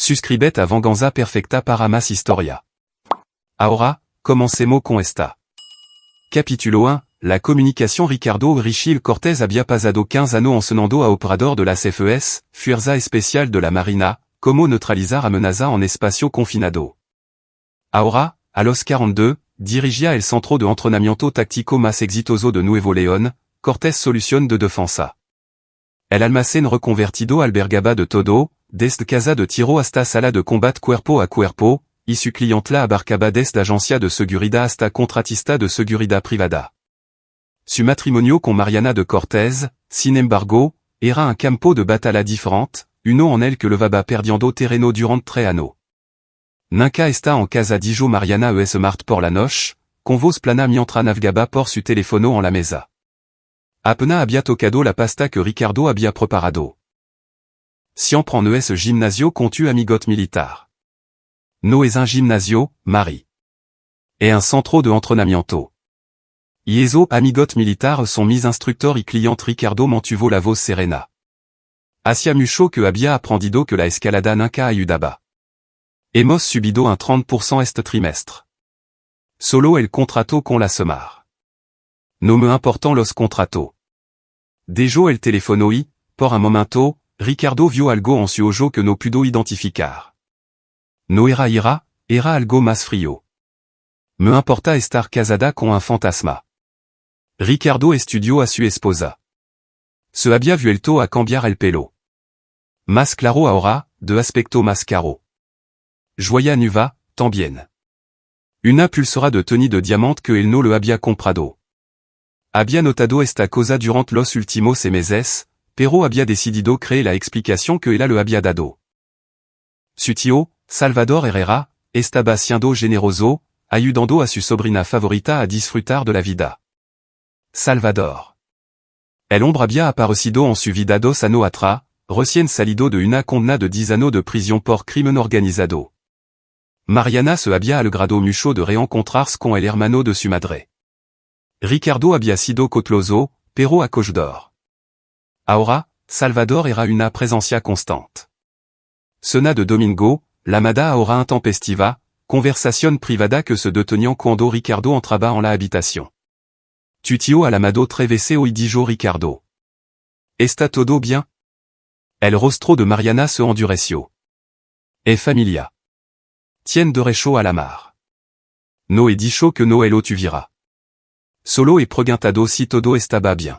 Suscribet a venganza perfecta para más historia. Ahora, comencemos con esta. Capítulo 1, la communication. Ricardo Richil Cortés había pasado 15 años encenando a operador de la CFES, Fuerza Especial de la Marina, como neutralizar amenaza en espacio confinado. Ahora, a los 42, dirigia el centro de entrenamiento táctico más exitoso de Nuevo León, Cortés Solución de Defensa. El almacén reconvertido albergaba de todo, desde casa de tiro hasta sala de combat cuerpo a cuerpo, y su clientela abarcaba desde agencia de seguridad hasta contratista de seguridad privada. Su matrimonio con Mariana de Cortés, sin embargo, era un campo de batalla diferente, uno en el que levaba perdiendo terreno durante 3 años. Nunca está en casa dijo Mariana es mart por la noche, con voz plana mientras navegaba por su teléfono en la mesa. Apenas había tocado la pasta que Ricardo había preparado. Siempre en es gimnasio con tu amigot militar. No es un gimnasio, Mari. Et un centro de entrenamiento. Y eso amigot militar son mis instructeurs y client Ricardo mantuvo la voz serena. Hacia mucho que había aprendido que la escalada nunca ayudaba. Hemos subido un 30% este trimestre. Solo el contrato con la Semar. No me importan los contratos. Dejo el teléfono y, por un momento, Ricardo vio algo en su ojo que no pudo identificar. No era ira, era algo más frío. Me importa estar casada con un fantasma. Ricardo estudió a su esposa. Se había vuelto a cambiar el pelo. Más claro ahora, de aspecto más caro. Joya nueva, también. Una pulsera de tenue de diamante que él no lo había comprado. Había notado esta cosa durante los últimos meses, pero había decidido creer la explicación que él lo había dado. Su tío, Salvador Herrera, estaba siendo generoso, ayudando a su sobrina favorita a disfrutar de la vida. Salvador. El hombre había aparecido en su vida 2 años atrás, recién salido de una condena de 10 años de prisión por crimen organizado. Mariana se había alegrado mucho de reencontrarse con el hermano de su madre. Ricardo había sido cauteloso, pero acogedor. Ahora, Salvador era una presencia constante. Cena de domingo, llamada ahora intempestiva, conversación privada que se detenían cuando Ricardo entraba en la habitación. Tu tío al amado treveseo y dijo Ricardo. ¿Está todo bien? El rostro de Mariana se endureció. Es familia. Tien derecho a la mar. No he dicho que no lo tuviera. Solo he preguntado si todo estaba bien.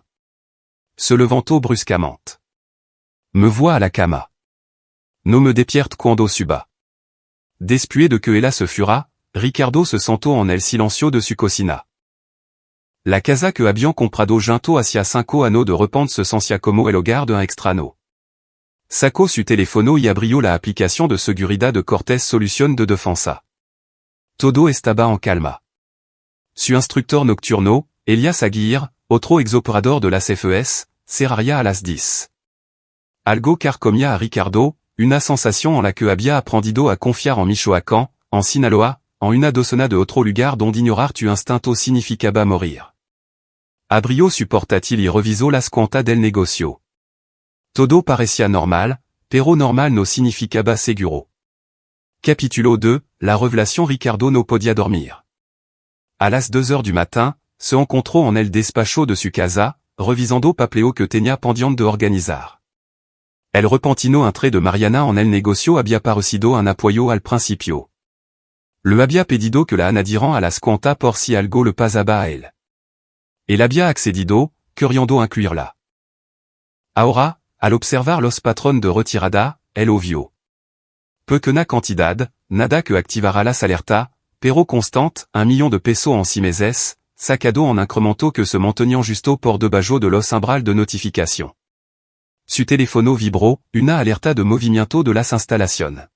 Se levantó bruscamente. Me voy a la cama. No me despierto cuando suba. Después de que ella se fuera, Ricardo se sentó en el silencio de su cocina. La casa que habían comprado junto hacia 5 años de repente se sentía como el hogar de un extraño. Sacó su teléfono y abrió la aplicación de seguridad de Cortés Solución de Defensa. Todo estaba en calma. Su instructor nocturno, Elias Aguirre, otro exoperador de la CFES, cerraría a las 10. Algo carcomía a Ricardo, una sensación en la que había aprendido a confiar en Michoacán, en Sinaloa, en una docena de otro lugar donde ignorar tu instinto significaba morir. Abrió su portátil y revisó las cuentas del negocio. Todo parecía normal, pero normal no significaba seguro. Capítulo 2, la revelación. Ricardo no podía dormir. A las 2 heures du matin, se encontró en el despacho de su casa, revisando papeleo que tenía pendiente de organizar. El repentino entrée de Mariana en el negocio había parecido un apoyo al principio. Le había pedido que la añadieran a las cuentas por si algo le pasaba a él. Él había accedido, queriendo incluirla. Ahora, al observar los patrones de retirada, él vio. Pequeña cantidad, nada que activara las alertas, pero constante, 1 million de pesos en 6 meses, sacado en incremento que se mantenían justo por debajo de los umbral de notificación. Su teléfono vibró, una alerta de movimiento de las instalaciones.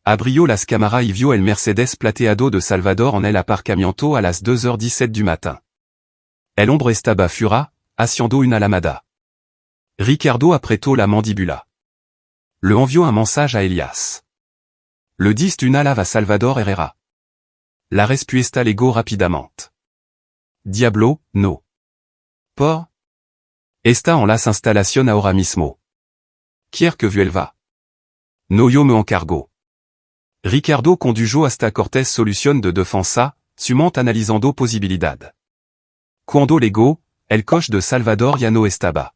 Abrió las cámaras y vio el Mercedes plateado de Salvador en el aparcamiento a las 2h17 du matin. El hombre estaba fuera, haciendo una llamada. Ricardo apretó la mandíbula. Le envió un mensage a Elias. Le diste una lave a Salvador Herrera. La respuesta llegó rápidamente. Diablo, no. Por? Está en las instalaciones ahora mismo. Quiere que vuelva. No yo me encargo. Ricardo condujo hasta Cortés solución de defensa, sumant analizando posibilidad. Cuando llegó, el coche de Salvador ya no estaba.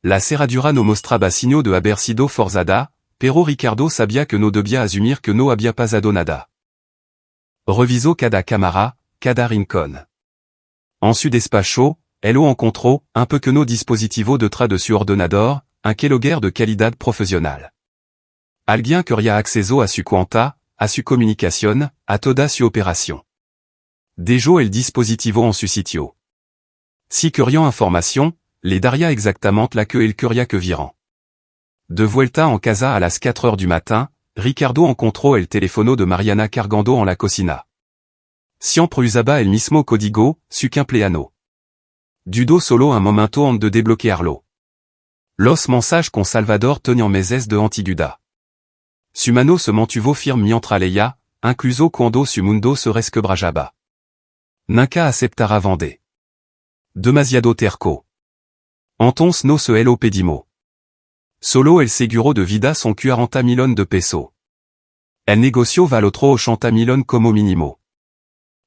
La cerradura no mostraba signo de haber sido forzada, pero Ricardo sabía que no debía asumir que no había pasado nada. Revisó cada cámara, cada rincón. En su despacho, él encontró, un pequeño dispositivo detrás de su ordenador, un keylogger de calidad profesional. Alguien quería acceso a su cuenta, a su comunicación, a toda su operación. Dejó el dispositivo en su sitio. Si querían información, le daría exactamente la que él quería que vieran. De vuelta en casa a las 4 heures du matin, Ricardo encontró el teléfono de Mariana cargando en la cocina. Siempre usaba el mismo código, su empleado. Dudó solo un momento antes de desbloquearlo. Los mensajes con Salvador tenían meses de antiguidad. Su mano se mantuvo firme mientras leía, incluso cuando su mundo se resquebrajaba. Nunca aceptara vender. Demasiado terco. Entonces no se lo pedimos. Solo el seguro de vida son 40 millones de pesos. El negocio vale otro 80 millones como mínimo.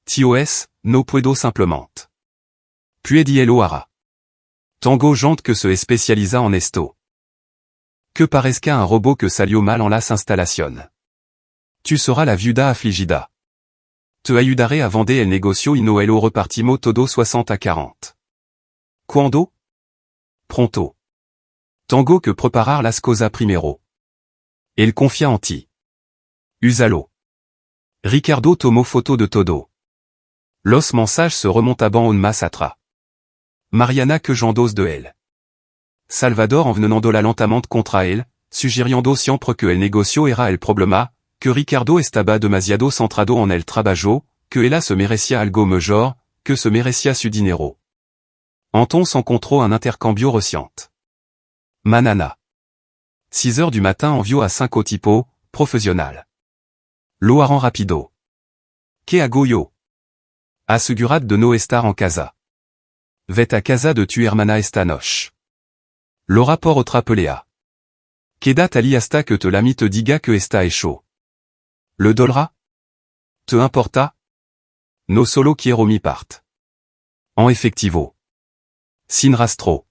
TOS, no puedo simplement. Puis lo hará. Tango gente que se especializa en esto. Que parezca un robot que salió mal en las instalaciones. Tu seras la viuda afligida. Te ayudaré a vender el negocio y no lo repartimos todo 60 a 40. Cuando? Pronto. Tango que preparar las cosas primero. Él confía en ti. Úsalo. Ricardo tomó foto de todo. Los mensajes se remontaban en masse atrás. Mariana quejando de él. Salvador envenenando lentamente contra él, sugiriendo siempre que el negocio era el problema, que Ricardo estaba demasiado centrado en el trabajo, que ella se merecía algo mejor, que se merecía su dinero. Entonces encontró un intercambio reciente. Manana. 6 heures du matin envió a 5 tipo, profesional. Lo harán rapido. ¿Qué hago yo? Asegurad de no estar en casa. Vet a casa de tu hermana esta noche. Lo rapport otra pelea. Quédate allí hasta que te l'ami te diga que está hecho. Le dolra? Te importa? No solo quiero mi part. En efectivo. Sin rastro.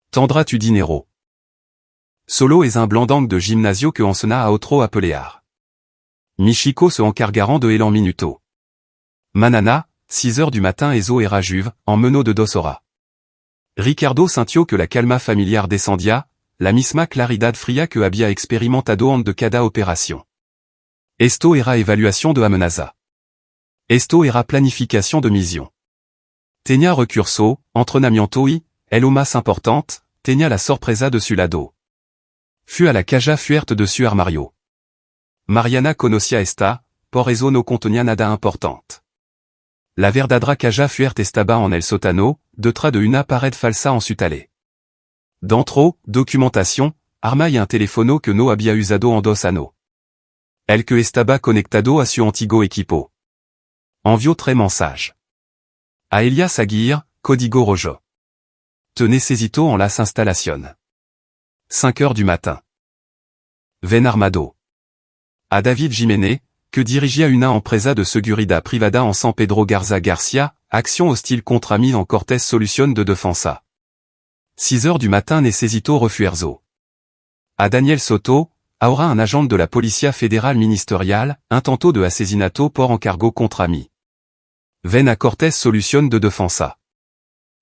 Tendrá tu dinero. Solo es un blandangue de gimnasio que ensena a otro a pelear. Michiko se encargarán de él en minuto. Manana, 6 heures du matin eso era juve, en meneau de 2 horas. Ricardo sintió que la calma familiar descendia, la misma claridad fría que había experimentado antes de cada operación. Esto era evaluación de amenaza. Esto era planificación de misión. Tenía recurso, entrenamiento y, lo más importante, tenía la sorpresa de su lado. Fut a la caja fuerte de su armario. Mariana conocía esta, por eso no contenía nada importante. La verdadera caja fuerte estaba en el sótano, detrás de una pared falsa en su talé. Dentro, documentación, arma y un teléfono que no había usado en 2 años. El que estaba conectado a su antiguo equipo. Envió 3 mensajes. A Elias Aguirre, código rojo. Te necesito en las instalaciones. 5 heures du matin. Ven armado. A David Jiménez, que dirigia una empresa de seguridad privada en San Pedro Garza Garcia, action hostile contra mí en Cortés solución de defensa. 6 heures du matin necesito refuerzo. A Daniel Soto, ahora un agent de la Policía Federal Ministerial, intento de asesinato por encargo contra mí. Ven a Cortés solución de defensa.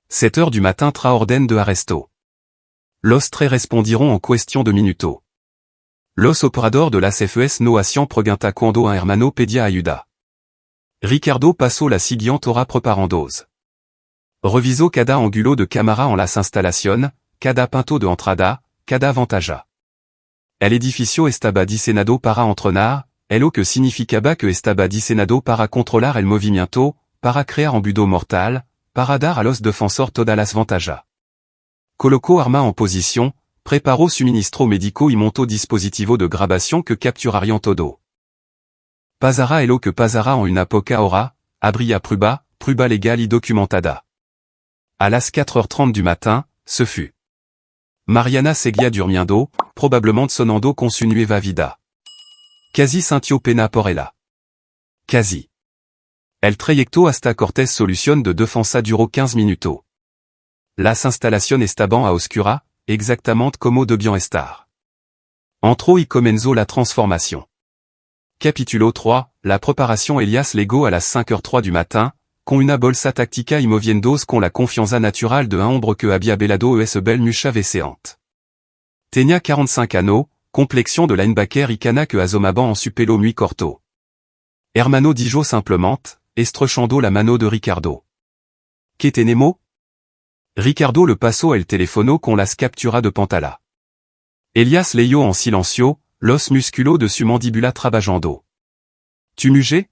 7 heures du matin tra orden de arresto. Los tres respondiront en cuestión de minuto. Los operador de las FES no hacían pregunta cuando un hermano pedía ayuda. Ricardo pasó la siguiente hora preparandos. Revisó cada ángulo de cámara en las instalaciones, cada punto de entrada, cada ventaja. El edificio estaba diseñado para entrenar, lo que significaba que estaba diseñado para controlar el movimiento, para crear un budo mortal, para dar a los defensores todas las ventajas. Colocó arma en posición, preparó suministro médico y montó dispositivo de grabación que capturarían todo. Pasará lo que pasará en una poca hora, habría prueba legal y documentada. A las 4h30 du matin, ce fut. Mariana Seguia durmiendo, probablement sonando con su nueva vida. Quasi sintió pena por ella. Quasi. El trayecto hasta Cortés solución de defensa duró 15 minutos. Las instalaciones estaban a oscura, exactamente como debían estar. Entró y comenzó la transformation. Capítulo 3, la préparation Elias llegó a las 5h03 du matin, con una bolsa táctica y moviendos con la confianza natural de un hombre que había velado es belle mucha veceante. Tenía 45 años, complexion de linebacker y cana que asomaban en su pelo muy corto. Hermano dijo simplement, estrechando la mano de Ricardo. ¿Qué tenemos? Ricardo le pasó el teléfono con las capturas de pantalla. Elias leyó en silencio, los musculos de su mandíbula trabajando. Tu muge?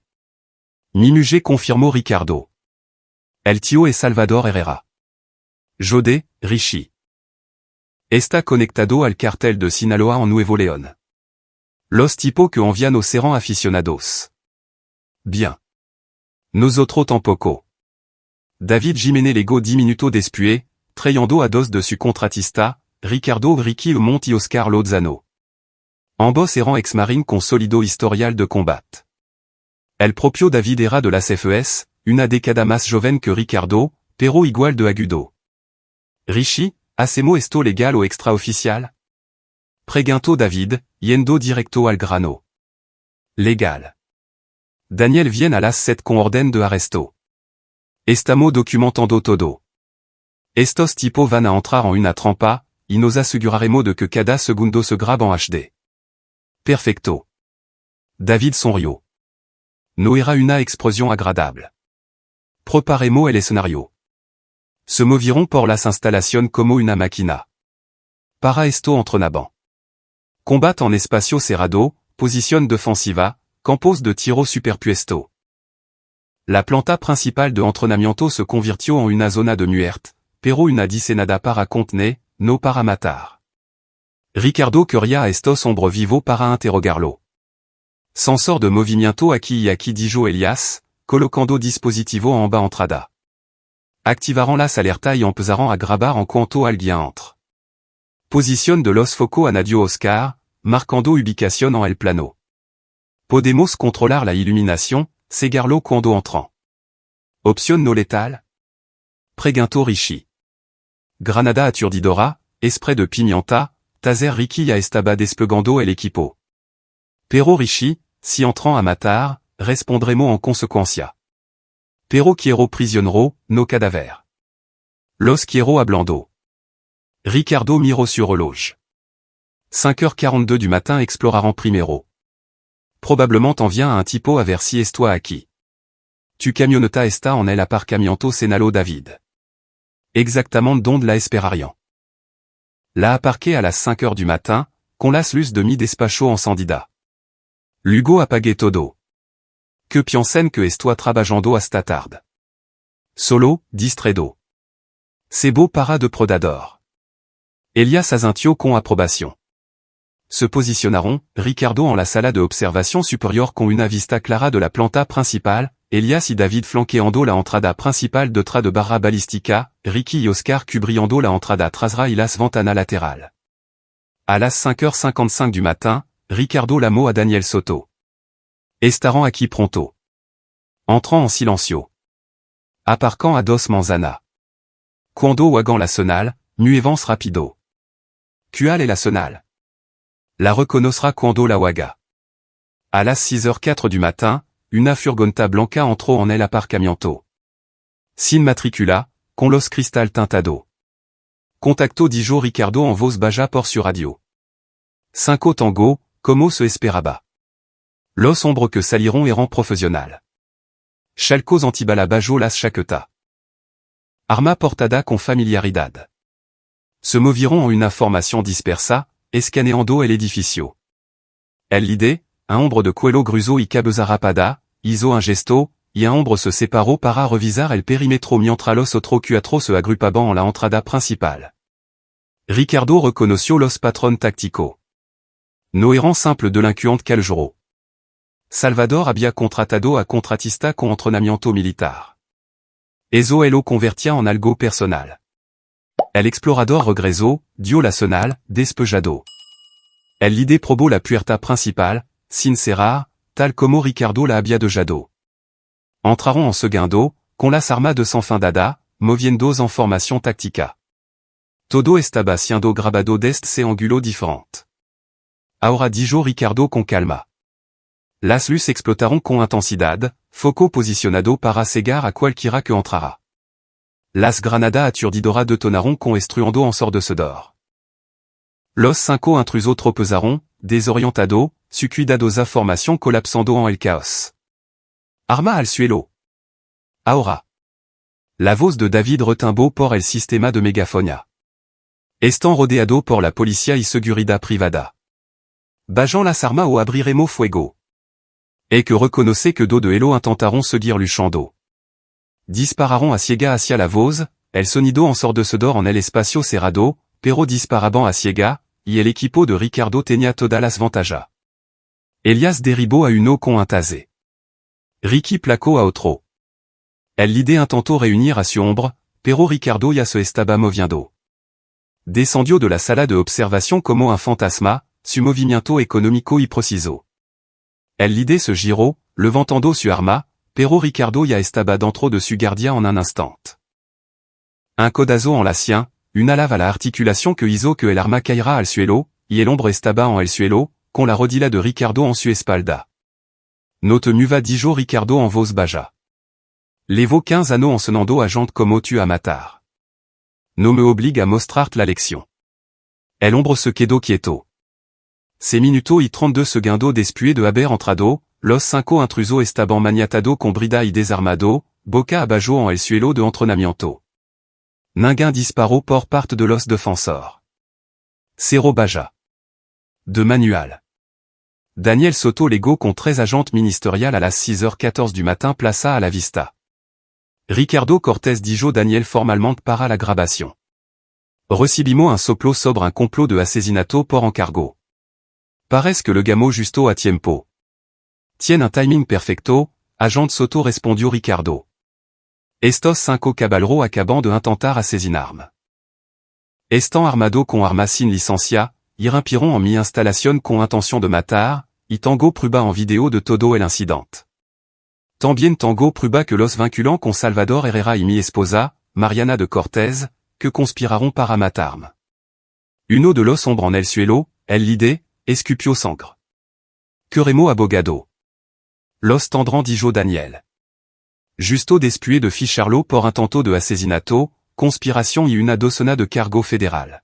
Mi muge confirmó Ricardo. El tío es Salvador Herrera. Jodé, Richie. Está conectado al cartel de Sinaloa en Nuevo León. Los tipos que envían serán aficionados. Bien. Nosotros tampoco. David Jiménez legó 10 minutos después, trayendo a dos de su contratista, Ricardo Ricky Mont y Oscar Lozano. Ambos eran ex-marines con sólido historial de combat. El propio David era de las FES, una década más joven que Ricardo, pero igual de agudo. Richie, hacemos esto legal o extraoficial? Preguntó David, yendo directo al grano. Legal. Daniel viene a las 7 con orden de arresto. Estamos documentando todo. Estos tipos van a entrar en una trampa, y nos aseguraremos de que cada segundo se grabe en HD. Perfecto. David sonrió. No era una explosión agradable. Preparemos el escenario. Se movieron por las instalaciones como una máquina. Para esto entrenaban. Combat en espacio cerrado, posición defensiva, campos de tiro superpuesto. La planta principal de entrenamiento se convirtió en una zona de muerte, pero una diseñada para contener, no para matar. Ricardo quería a estos hombres vivos para interrogarlo. Sensor de movimiento aquí y aquí dijo Elias, colocando dispositivo en bas entrada. Activaron las alertas y empezaron a grabar en cuanto alguien entre. Posición de los focos a Nadio Oscar, marcando ubicación en el plano. Podemos controlar la iluminación, cegarlo cuando entran. Opción no letal? Preguntó Richie. Granada aturdidora, spray de pimienta, taser Ricky ya estaba desplegando el equipo. Pero Richie, si entran a matar, respondremos en consecuencia. Pero quiero prisionero, no cadáver. Los quiero hablando. Ricardo miró sur reloj. 5h42 du matin exploraron primero. Probablement en vient a un tipo a ver si esto aquí. Tu camioneta está en el aparcamiento Senalo David. Exactamente donde la esperarían. La aparqué a las 5h du matin, con las luces de mi despacho encendida. Luego apagué todo. Que piensen que estoy trabajando hasta tarde. Solo, distraído. C'est beau para de prodador. Elias asintió con aprobación. Se posicionaron, Ricardo en la sala de observación superior con una vista clara de la planta principal, Elias y David flanqueando la entrada principal detrás de barra balística, Ricky y Oscar cubriendo la entrada trasera y las ventanas lateral. A las 5h55 du matin, Ricardo llamó a Daniel Soto. Estarán aquí pronto. Entrant en silencio. Aparcant a dos manzanas. Cuando oigan la sonal, muévanse rapido. ¿Cuál es la sonal? La reconnaîtra cuando la oiga. A las 6h04 du matin, una furgoneta blanca entró en el aparcamiento. Sin matricula, con los cristal tintado. Contacto dijo Ricardo en voz baja por su radio. 5 tango, como se esperaba. Los hombres que salieron eran profesional. Chalcos antibala bajo las chaqueta. Arma portada con familiaridad. Se movieron en una formación dispersa, escaneando el edificio. El lide, un hombre de cuello grueso y cabeza rapada, hizo un gesto, y un hombre se separó para revisar el perímetro mientras los otros cuatro se agrupaban en la entrada principal. Ricardo reconoció los patrón táctico. No eran simple delincuentes caljoro. Salvador había contratado a contratista con entrenamiento militar. Eso lo convertía en algo personal. El explorador regreso, dio nacional, despejado. El l'idée probó la puerta principal, sin cerrar, tal como Ricardo la había dejado. Entraron en segundo, con las armadas en fin dada, moviendos en formación táctica. Todo estaba siendo grabado desde ángulo diferente. Ahora dijo Ricardo con calma. Las luces explotaron con intensidad, foco posicionado para cegar a cualquiera que entrara. Las granadas aturdidora detonaron con estruendo en sordecedor. Los cinco intrusos tropezaron, desorientado, su cuidadosa formación colapsando en el caos. Arma al suelo. Ahora. La voz de David retumbó por el sistema de megafonia. Están rodeado por la policía y seguridad privada. Bajan las armas o abriremos fuego. Et que reconoce que do de Hello intentaron seguir luchando. Dispararon a ciega hacia la voz, el sonido ensordecedor en el espacio cerrado, pero disparaban a ciega, y el equipo de Ricardo tenía toda las ventajas. Elias derribó a uno con un taser. Ricky placó a otro. El l'idée intentó reunir a su ombre, pero Ricardo ya se estaba moviendo. Descendió de la sala de observación como un fantasma, su movimiento económico y preciso. El l'idée se giró, levantando su arma, pero Ricardo ya estaba dentro de su guardia en un instant. Un codazo en la sien, una lave a la articulación que hizo que el arma caira al suelo, y el hombre estaba en el suelo, con la rodilla de Ricardo en su espalda. No te mueva dijo Ricardo en voz baja. Levo 15 anneaux encenando a gente como tu a matar. No me obligue a mostrarte la lección. El hombre se quedó quieto. Ces minutos y 32 segundos después de haber entrado, los cinco intrusos estaban maniatado con brida y desarmado, boca abajo en el suelo de entrenamiento. Ninguém disparó por parte de los defensores. Cero baja. De manual. Daniel Soto Lego con 13 agentes ministériels à las 6h14 du matin plaça à la vista. Ricardo Cortés dijo Daniel formalmente para la grabación. Recibimos un soplo sobre un complot de asesinato por encargo. Parece que le gamo justo a tiempo. Tiene un timing perfecto, agent Soto respondió Ricardo. Estos cinco caballeros acaban de intentar asesinarme. Están armado con armas sin licencia, irrumpieron en mi instalación con intención de matar, y Tango prueba en vidéo de todo el incidente. También Tango prueba que los vinculan con Salvador Herrera y mi esposa, Mariana de Cortés, que conspiraron para matarme. Uno de los hombres en el suelo, el l'idée, escupió sangre. Queremos abogado. Los tendrán dijo Daniel. Justo después de ficharlo por intento de asesinato, conspiración y una docena de cargo federal.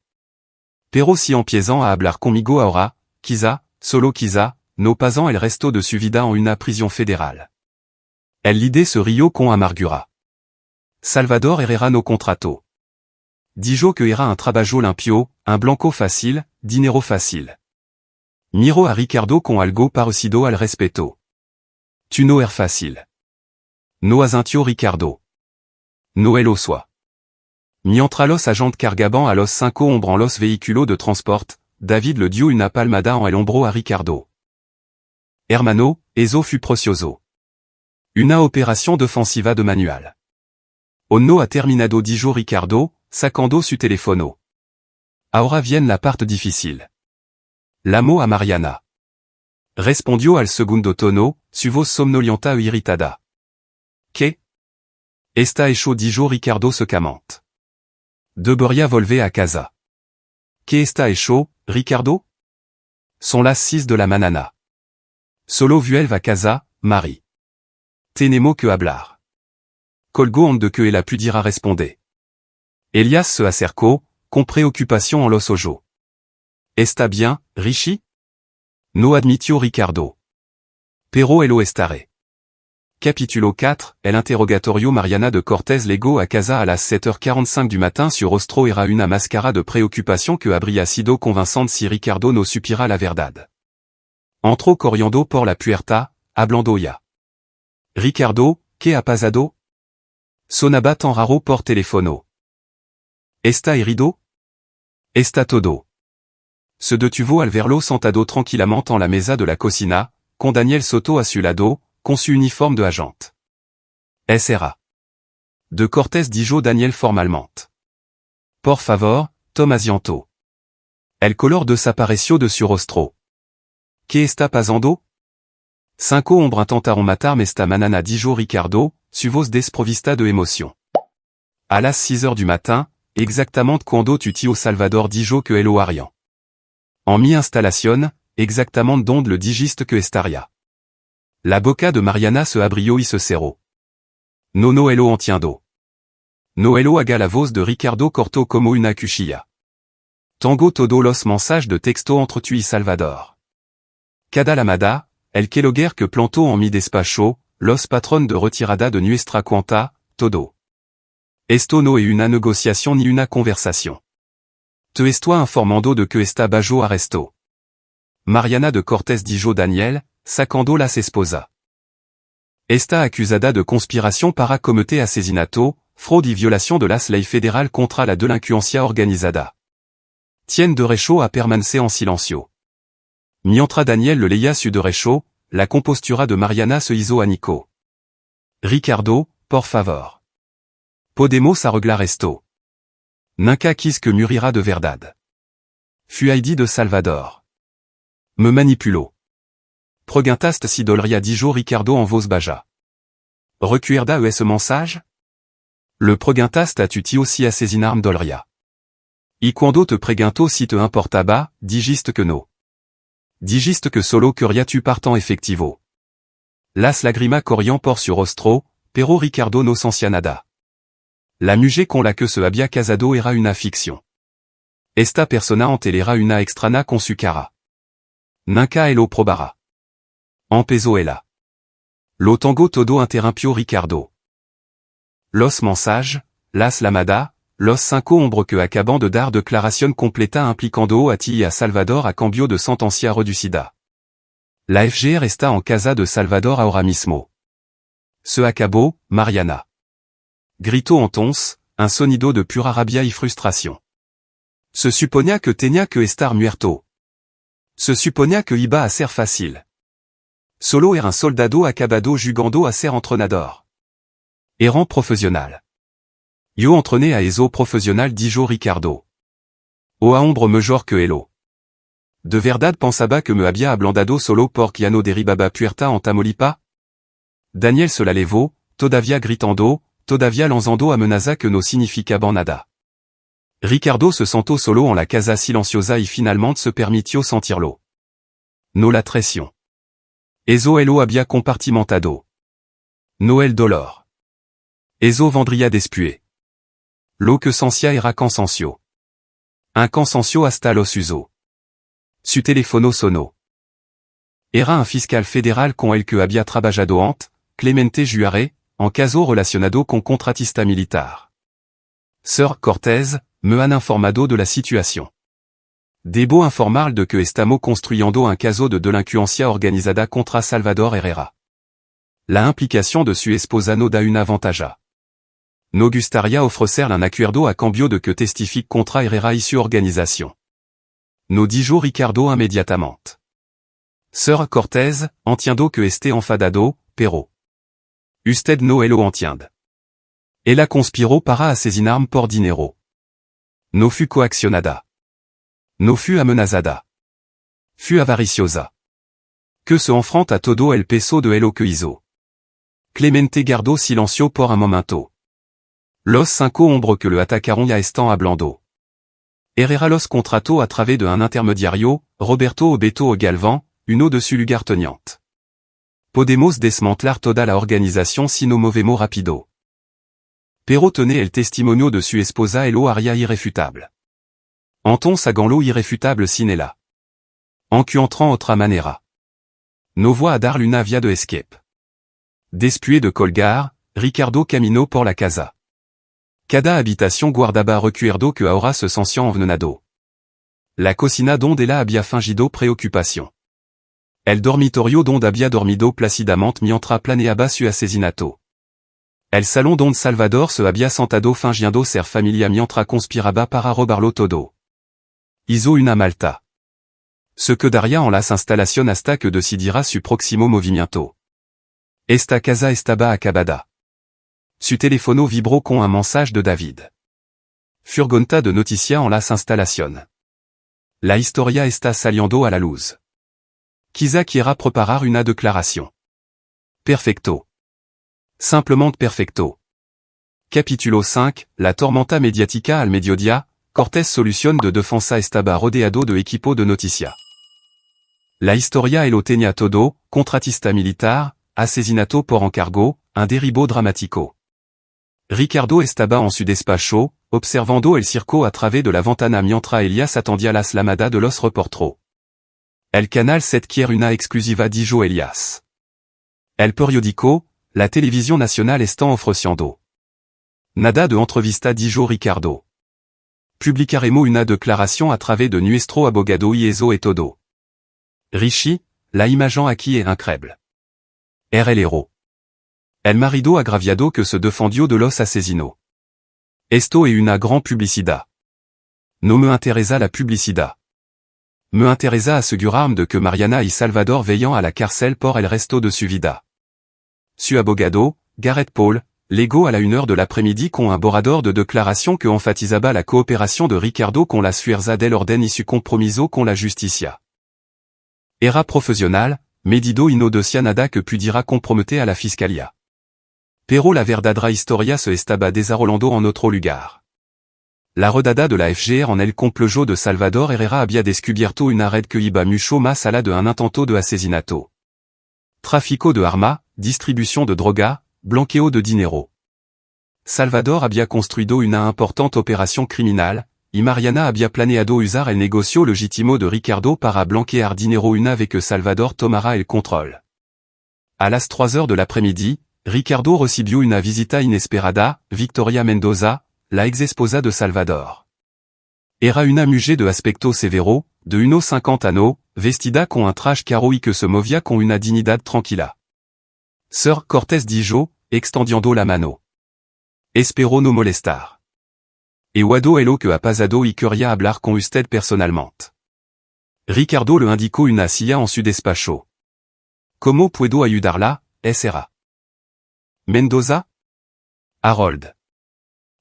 Pero si empiezan a hablar conmigo ahora, quizá, solo quizá, no pasan el resto de su vida en una prisión federal. El l'idée se rió con amargura. Salvador Herrera no contrató. Dijo que era un trabajo limpio, un blanco fácil, dinero fácil. Miro a Ricardo con algo parecido al respeto. Tu no er fácil. No asintio Ricardo. No el osua. Mientras los agentes cargaban a los cinco hombres en los vehículos de transport, David le dio una palmada en el hombro a Ricardo. Hermano, eso fut precioso. Una operación defensiva de manual. No ha terminado dijo Ricardo, sacando su teléfono. Ahora viene la parte difícil. Llamó a Mariana. Respondió al segundo tono, su voz somnolienta e irritada. ¿Qué? Está hecho dijo Ricardo secamente. Debería volver a casa. ¿Qué está hecho, Ricardo? Son las 6 de la mañana. Solo vuelve a casa, Mari. Tenemos que hablar. Colgó antes de que ella pudiera responder. Elias se acercó, con preocupación en los ojos. ¿Está bien, Richie? No admitió Ricardo. Pero lo estaré. Capítulo 4, el interrogatorio Mariana de Cortés llegó a casa a las 7h45 du matin. Su rostro era una máscara de preocupación que habría sido convincente si Ricardo no supiera la verdad. Entró corriendo por la puerta, hablando ya. Ricardo, ¿qué ha pasado? Sonaba tan raro por teléfono. ¿Está herido? Está todo. Se detuvo al verlo sentado tranquilamente en la mesa de la cocina, con Daniel Soto a su lado, con su uniforme de agente. Era. De Cortés dijo Daniel formalmente. por favor, Tom asiento. El color desapareció de su rostro. ¿Qué está pasando? 5 hombre intentaron matarme esta mañana, dijo Ricardo, su voz desprovista de emoción. À las 6 heures du matin, exactamente cuando tu tío Salvador dijo que lo harían. En mi instalación, exactamente donde le dijiste que estaría. La boca de Mariana se abrió y se cerró. No elo entiendo. No elo haga la voz de Ricardo cortó como una cuchilla. Tango todo los mensajes de texto entre tu y Salvador. Cada lamada, el queloguer que plantó en mi despacho, los patron de retirada de nuestra cuenta, todo. Esto no es una negociación ni una conversación. Te estoy informando de que está bajo arresto. Mariana de Cortés dijo Daniel, sacando las esposa. Está acusada de conspiración para cometer asesinato, fraude y violación de las leyes fédérales contra la delincuencia organizada. Tiene derecho a permanecer en silencio. Mientras Daniel le leía su derecho, la compostura de Mariana se hizo añicó. Ricardo, por favor. Podemos arreglar esto. Nunca quis que murira de verdad. Fui Heidi de Salvador. Me manipuló. Preguntaste si dolería dijo Ricardo en voz baja. ¿Recuerda ese mensaje? Le preguntaste a tu tío si asesinarme dolería. Y cuando te preguntó si te importaba, dijiste que no. Dijiste que solo quería tu partant efectivo. Las lágrimas corrían por su rostro, pero Ricardo no sentía nada. La mujer con la que se había casado era una ficción. Esta persona antelera una extraña con su cara. Nunca lo probará. Empezó ella. Lo tango todo interrumpió Ricardo. Los mensajes, las llamadas, los 5 hombres que acaban de dar declaración completa implicando a ti y a Salvador a cambio de sentencia reducida. La FGR está en casa de Salvador ahora mismo. Se acabó, Mariana. Gritó entonces, un sonido de pura rabia y frustración. Se suponía que tenía que estar muerto. Se suponía que iba a ser fácil. Solo era un soldado acabado jugando a ser entrenador. Eran profesional. Yo entrené a eso profesional dijo Ricardo. O a hombre mejor que elo. De verdad pensaba que me había ablandado solo porque ya no derribaba puerta en Tamaulipas? Daniel se la levó, todavía gritando, todavía lanzando amenaza que no significaba nada. Ricardo se sentó solo en la casa silenciosa y finalmente se permitió sentirlo. No la traición. Eso elo había compartimentado. No el dolor. Eso vendría después. Lo que sentia era cansancio. Un cansancio hasta los usos. Su teléfono sonó. Era un fiscal federal con el que había trabajado antes, Clemente Juarez, en caso relacionado con contratista militar. Sir Cortés, me han informado de la situación. Debo informar de que estamos construyendo un caso de delincuencia organizada contra Salvador Herrera. La implicación de su esposa no da una ventaja. No gustaría ofrecer un acuerdo a cambio de que testifique contra Herrera y su organización. No dijo Ricardo inmediatamente. Sir Cortés, entiendo que esté enfadado, pero usted no lo entiende. Ella conspiró para asesinarme por dinero. No fui coaccionada. No fui amenazada. Fui avariciosa. Que se enfrenta a todo el peso de lo que hizo. Clemente guardó silencio por un momento. Los 5 hombres que le atacaron ya están hablando. Herrera los contrató a través de un intermediario, Roberto Obeto Galvan, uno de su lugarteniente. Podemos desmantelar toda la organización si no movemos rápido. Pero tenez el testimonio de su esposa y lo haría irrefutable. Entonces haganlo irrefutable sin ella. Encuentran otra manera. No voy a darle una vía de escape. Después de colgar, Ricardo caminó por la casa. Cada habitación guardaba recuerdo que ahora se sentía envenenado. La cocina donde ella había fingido preocupación. El dormitorio donde había dormido plácidamente mientras planeaba su asesinato. El salón donde Salvador se había sentado fingiendo ser familia mientras conspiraba para robarlo todo. Hizo una malta. Se quedaría en las instalaciones hasta que decidiera su próximo movimiento. Esta casa estaba acabada. Su teléfono vibró con un mensaje de David. Furgonta de noticia en las instalación. La historia está saliendo a la luz. Quizá quiera preparar una declaración. Perfecto. Simplement perfecto. Capítulo 5, la tormenta mediática al mediodía, Cortés solución de defensa estaba rodeado de equipo de noticia. La historia lo tenía todo, contratista militar, asesinato por encargo, un derribo dramático. Ricardo estaba en su despacho, observando el circo a través de la ventana mientras Elias atendía las llamadas de los reporteros. El canal 7 quiere una exclusiva dijo Elias. El periódico, la télévision nationale está ofreciendo. Nada de entrevista dijo Ricardo. Publicaremos una declaración a través de nuestro abogado y eso es todo. Richie, la imagen aquí es increíble. Era el héros. El marido agraviado que se defendió de los asesinos. Esto es una gran publicidad. No me interesa la publicidad. Me interesa asegurarme de que Mariana y Salvador veillan a la cárcel por el resto de su vida. Su abogado, Gareth Paul, llegó a la 1h de l'après-midi con un borrador de declaración que enfatizaba la cooperación de Ricardo con las fuerzas del orden y su compromiso con la justicia. Era profesional, medido y no decía nada que pudiera comprometer a la fiscalía. Pero la verdadera historia se estaba desarrollando en otro lugar. La redada de la FGR en el complot de Salvador Herrera había descubierto una red que iba mucho más allá de un intento de asesinato. Tráfico de armas, distribución de droga, blanqueo de dinero. Salvador había construido una importante operación criminal, y Mariana había planeado usar el negocio legítimo de Ricardo para blanquear dinero una vez que Salvador tomara el control. A las 3h de l'après-midi, Ricardo recibió una visita inesperada, Victoria Mendoza, la ex-esposa de Salvador. Era una mujer de aspecto severo, de unos 50 años, vestida con un traje caro y que se movía con una dignidad tranquila. Sir Cortés dijo, extendiendo la mano. Espero no molestar. Guado lo que ha pasado y quería hablar con usted personalmente. Ricardo le indicó una silla en su despacho. ¿Cómo puedo ayudarla, Sra. Mendoza? Harold.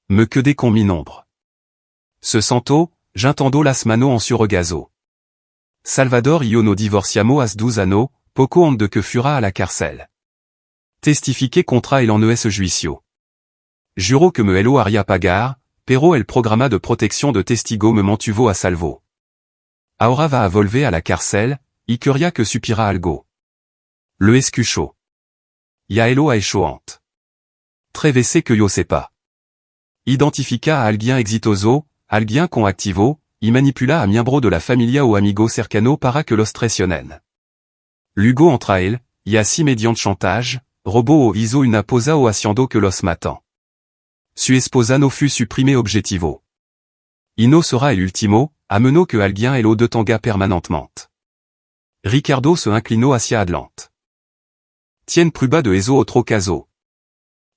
Me quedé con mi nombre. Se sentó, juntando las manos en su regazo. Salvador y yo no divorciamos hace 12 años, poco antes de que fuera a la cárcel. Testifiqué contra el en ese juicio. Juró que me lo haría pagar, pero el programa de protección de testigo me mantuvo a salvo. Ahora va a volver a la cárcel, y quería que supiera algo. Le escuchó. Ya elo a échoante. Trevese que yo sepa. Identifica a alguien exitoso, alguien con activo, y manipula a miembro de la familia o amigo cercano para que los traicionen. Luego entra él, y así mediante chantage, robó o hizo una posa o haciendo que los matan. Su esposa no fut supprimé objetivo. Y no será el último, a menos que alguien lo detenga permanentemente. Ricardo se inclinó hacia adelante. Tien prueba de eso otro caso.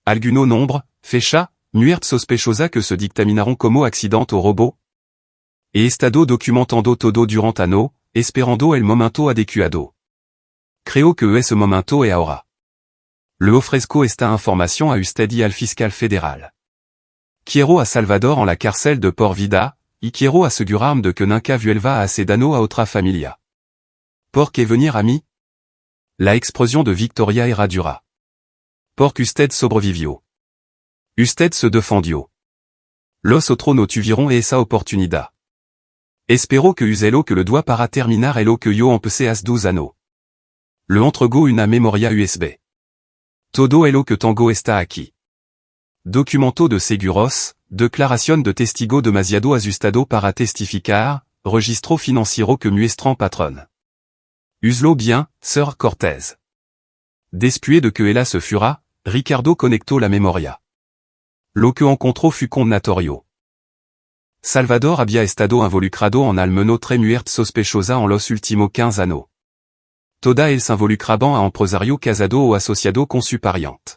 Alguno nombre, fecha, muerte sospechosa que se dictaminaron como accidente o robo. E estado documentando todo durante ano, esperando el momento adecuado. Creo que ese momento es ahora. Le ofrezco esta información a usted y al fiscal federal. Quiero a Salvador en la cárcel de por vida, y quiero asegurarme de que nunca vuelva a hacer daño a otra familia. ¿Por qué venir a mí? La explosión de Victoria era dura. Porque usted sobrevivió. Usted se defendió. Los otros no tuvieron esa oportunidad. Espero que uselo que le doit para terminar lo que yo empecé hace 12 años. Le entrego una memoria USB. Todo lo que tengo está aquí. Documento de seguros, declaración de testigo demasiado asustado para testificar, registro financiero que muestran patrón. Uslo bien, Sir Cortés. Después de que ella se fura, Ricardo conectó la memoria. Lo que encontró fut condonatorio. Salvador había estado involucrado en al menos 3 muertes sospechosas en los últimos 15 años. Toda el s'involucraban a empresario casado o asociado con su pariente.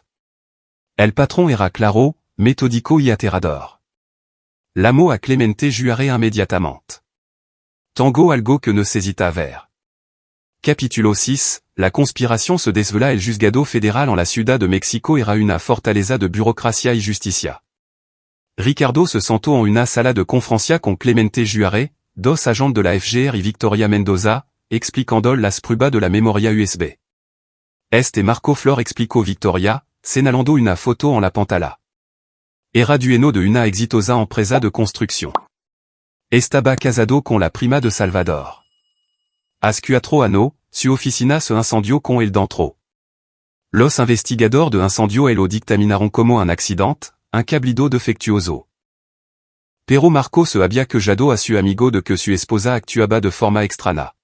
El patrón era claro, metódico y aterrador. L'amo a Clemente juaré inmediatamente. Tango algo que no hesita ver. Capítulo 6, la conspiration se desvela el juzgado federal en la Ciudad de México era una fortaleza de burocracia y justicia. Ricardo se Santo en una sala de conferencia con Clemente Juarez, dos agentes de la FGR y Victoria Mendoza, explicando las pruebas de la memoria USB. Este Marco Flor explicó Victoria, señalando una foto en la pantalla. Era dueno de una exitosa empresa de construcción. Estaba casado con la prima de Salvador. Hace 4 años, su oficina se incendió con el dentro. Los investigadores de incendio lo dictaminaron como un accident, un cablido defectuoso. Pero Marco se había quejado a su amigo de que su esposa actuaba de forma extraña.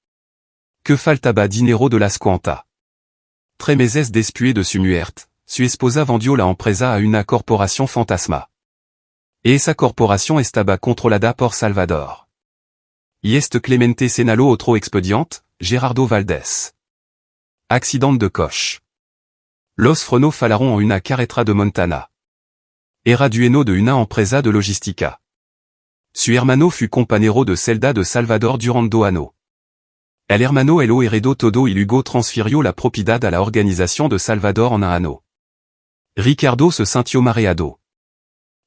Que faltaba dinero de las cuentas. 3 meses después de su muerte, su esposa vendió la empresa a una corporación fantasma. Y esa corporación estaba controlada por Salvador. Y este Clemente señaló otro expediente, Gerardo Valdés. Accident de coche. Los frenos fallaron en una carretera de Montana. Era dueño de una empresa de logística. Su hermano fut compañero de celda de Salvador durante 2 años. El hermano lo heredó todo y luego transfirió la propiedad a la organización de Salvador en un año. Ricardo se sintió mareado.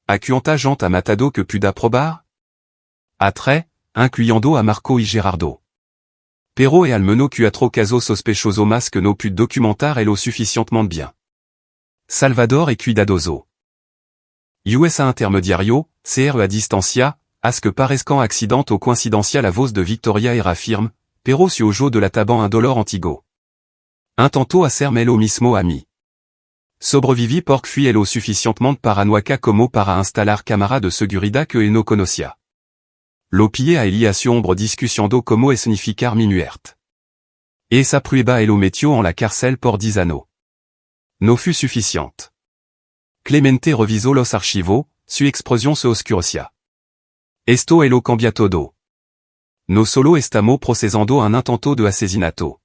A cuánta gente ha matado que pueda probar? A 3, incluyendo a Marco y Gerardo. Pero al menos 4 casos sospechosos más que no pude documentar lo suficientemente bien. Salvador es cuidadoso. USA intermediario, CR a distancia, as que parezcan accident o coincidencia la voz de Victoria era firme, pero su ojo de la taban un dolor antigo. Intentó hacerme lo mismo a mí. Sobreviví porque fui lo suficientemente paranoica como para instalar cámara de seguridad que él no conocía. Lo pillé a él a su hombre discutiendo como escenificar mi muerte. Esa prueba lo metió en la cárcel por 10 años. No fut suficiente. Clemente revisó los archivos, su expresión se oscurecía. Esto lo cambia todo. No solo estamos procesando un intento de asesinato.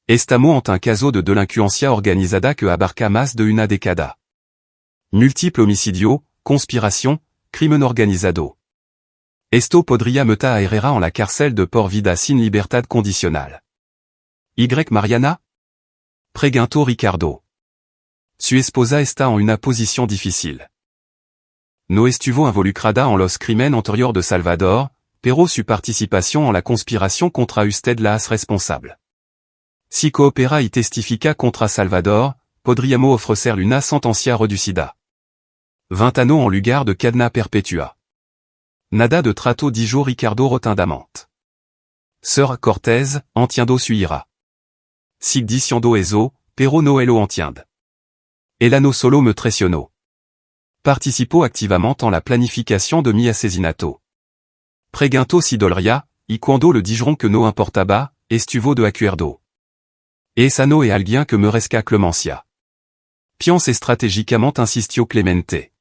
Estamos ante un caso de delincuencia organizada que abarca más de una década. Múltiple homicidio, conspiración, crimen organizado. Esto podría meter a Herrera en la cárcel de por vida sin libertad condicional. Y Mariana? Preguntó Ricardo. Su esposa está en una posición difícil. No estuvo involucrada en los crímenes anteriores de Salvador, pero su participación en la conspiración contra usted la hace responsable. Si coopera y testifica contra Salvador, podríamos ofrecerle una sentencia reducida. 20 años en lugar de cadena perpetua. Nada de trato dijo Ricardo rotundamente. Sir Cortés, entiendo su ira. Si diciendo eso, pero no lo entiende. El no solo me traicionó. Participó activamente en la planificación de mi asesinato. Preguntó si dolería, y cuando le dijeron que no importaba, estuvo de acuerdo. Esa no es alguien que merezca clemencia. Piense estratégicamente insistió Clemente.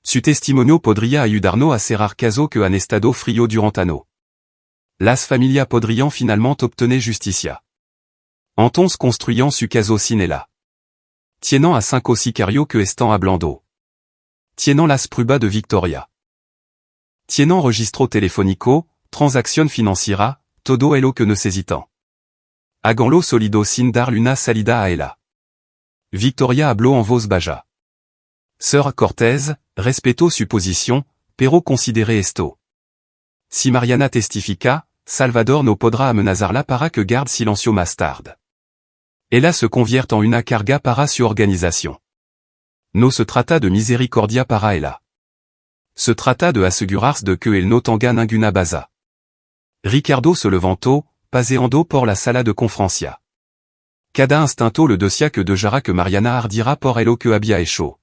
Su testimonio podría ayudarnos a cerrar caso que han estado frío durante años. Las familias podrían finalmente obtener justicia. Entonces construyant su caso sin ella. Tienant a 5 sicarios que están hablando. Tienant las pruebas de Victoria. Tienant registro telefónico, transacción financiera, todo lo que necesitan. Háganlo solido sin darle una salida a ella. Victoria habló en voz baja. Sir Cortés, respetó su posición, pero considere esto. Si Mariana testifica, Salvador no podrá amenazarla para que garde silencio más tarde. Ella se convierte en una carga para su organización. No se trata de misericordia para ella. Se trata de asegurarse de que él no tenga ninguna baza. Ricardo se levantó, paseando por la sala de conferencia. Cada instanto le decía que dejara que Mariana ardira por lo que había hecho.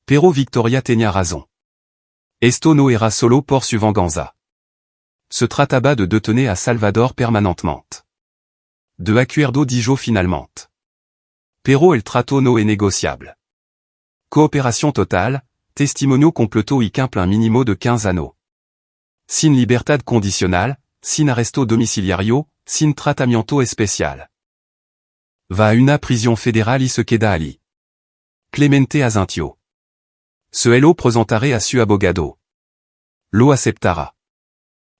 Pero Victoria tenía razón. Esto no era solo por su venganza. Se trataba de detener a Salvador permanentemente. De acuerdo dijo finalmente. Pero el trato no es negociable. Coopération totale, testimonio completo y cumple un mínimo de 15 años. Sin libertad condicional, sin arresto domiciliario, sin tratamiento especial. Va a una prisión federal y se queda allí. Clemente asintió. Se lo presentaré a su abogado. Lo aceptará.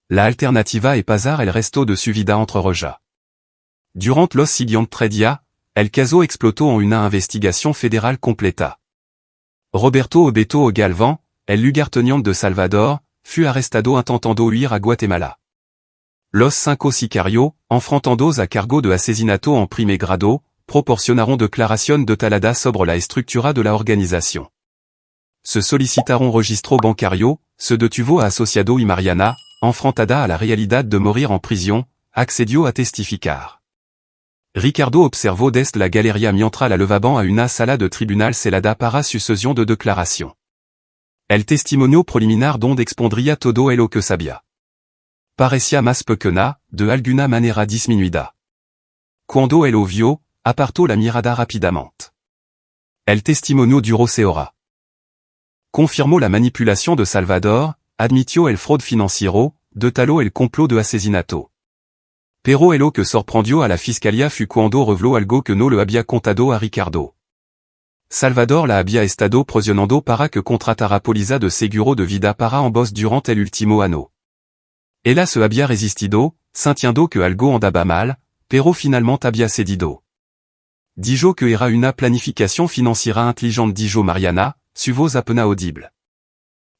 La alternativa es pasar el resto de su vida entre rojas. Durant los siguientes 3 días, el caso explotó en una investigación federal completa. Roberto Obeto Galván, el lugarteniente de Salvador, fut arrestado intentando huir a Guatemala. Los 5 sicarios, enfrentando a cargo de asesinato en primer grado, proporcionaron declaración detalada sobre la estructura de la organización. Se solicitaron registro bancario, se detuvo a asociado y Mariana, enfrentada a la realidad de morir en prisión, accedió a testificar. Ricardo observó desde la galería mientras la levaban a una sala de tribunal celada para su sesión de declaración. El testimonio preliminar donde expondría todo lo que sabía. Parecía más pequeña, de alguna manera disminuida. Cuando lo vio, apartó la mirada rápidamente. El testimonio duró 6 horas. Confirmó la manipulación de Salvador, admitió el fraude financiero, detaló el complot de asesinato. Pero lo que sorprendió a la fiscalía fue cuando reveló algo que no le había contado a Ricardo. Salvador la había estado presionando para que contratara póliza de seguro de vida para ambos durante el último año. Ella se había resistido, sintiendo que algo andaba mal, pero finalmente había cedido. Dijo que era una planificación financiera inteligente, dijo Mariana, su voz apenas audible.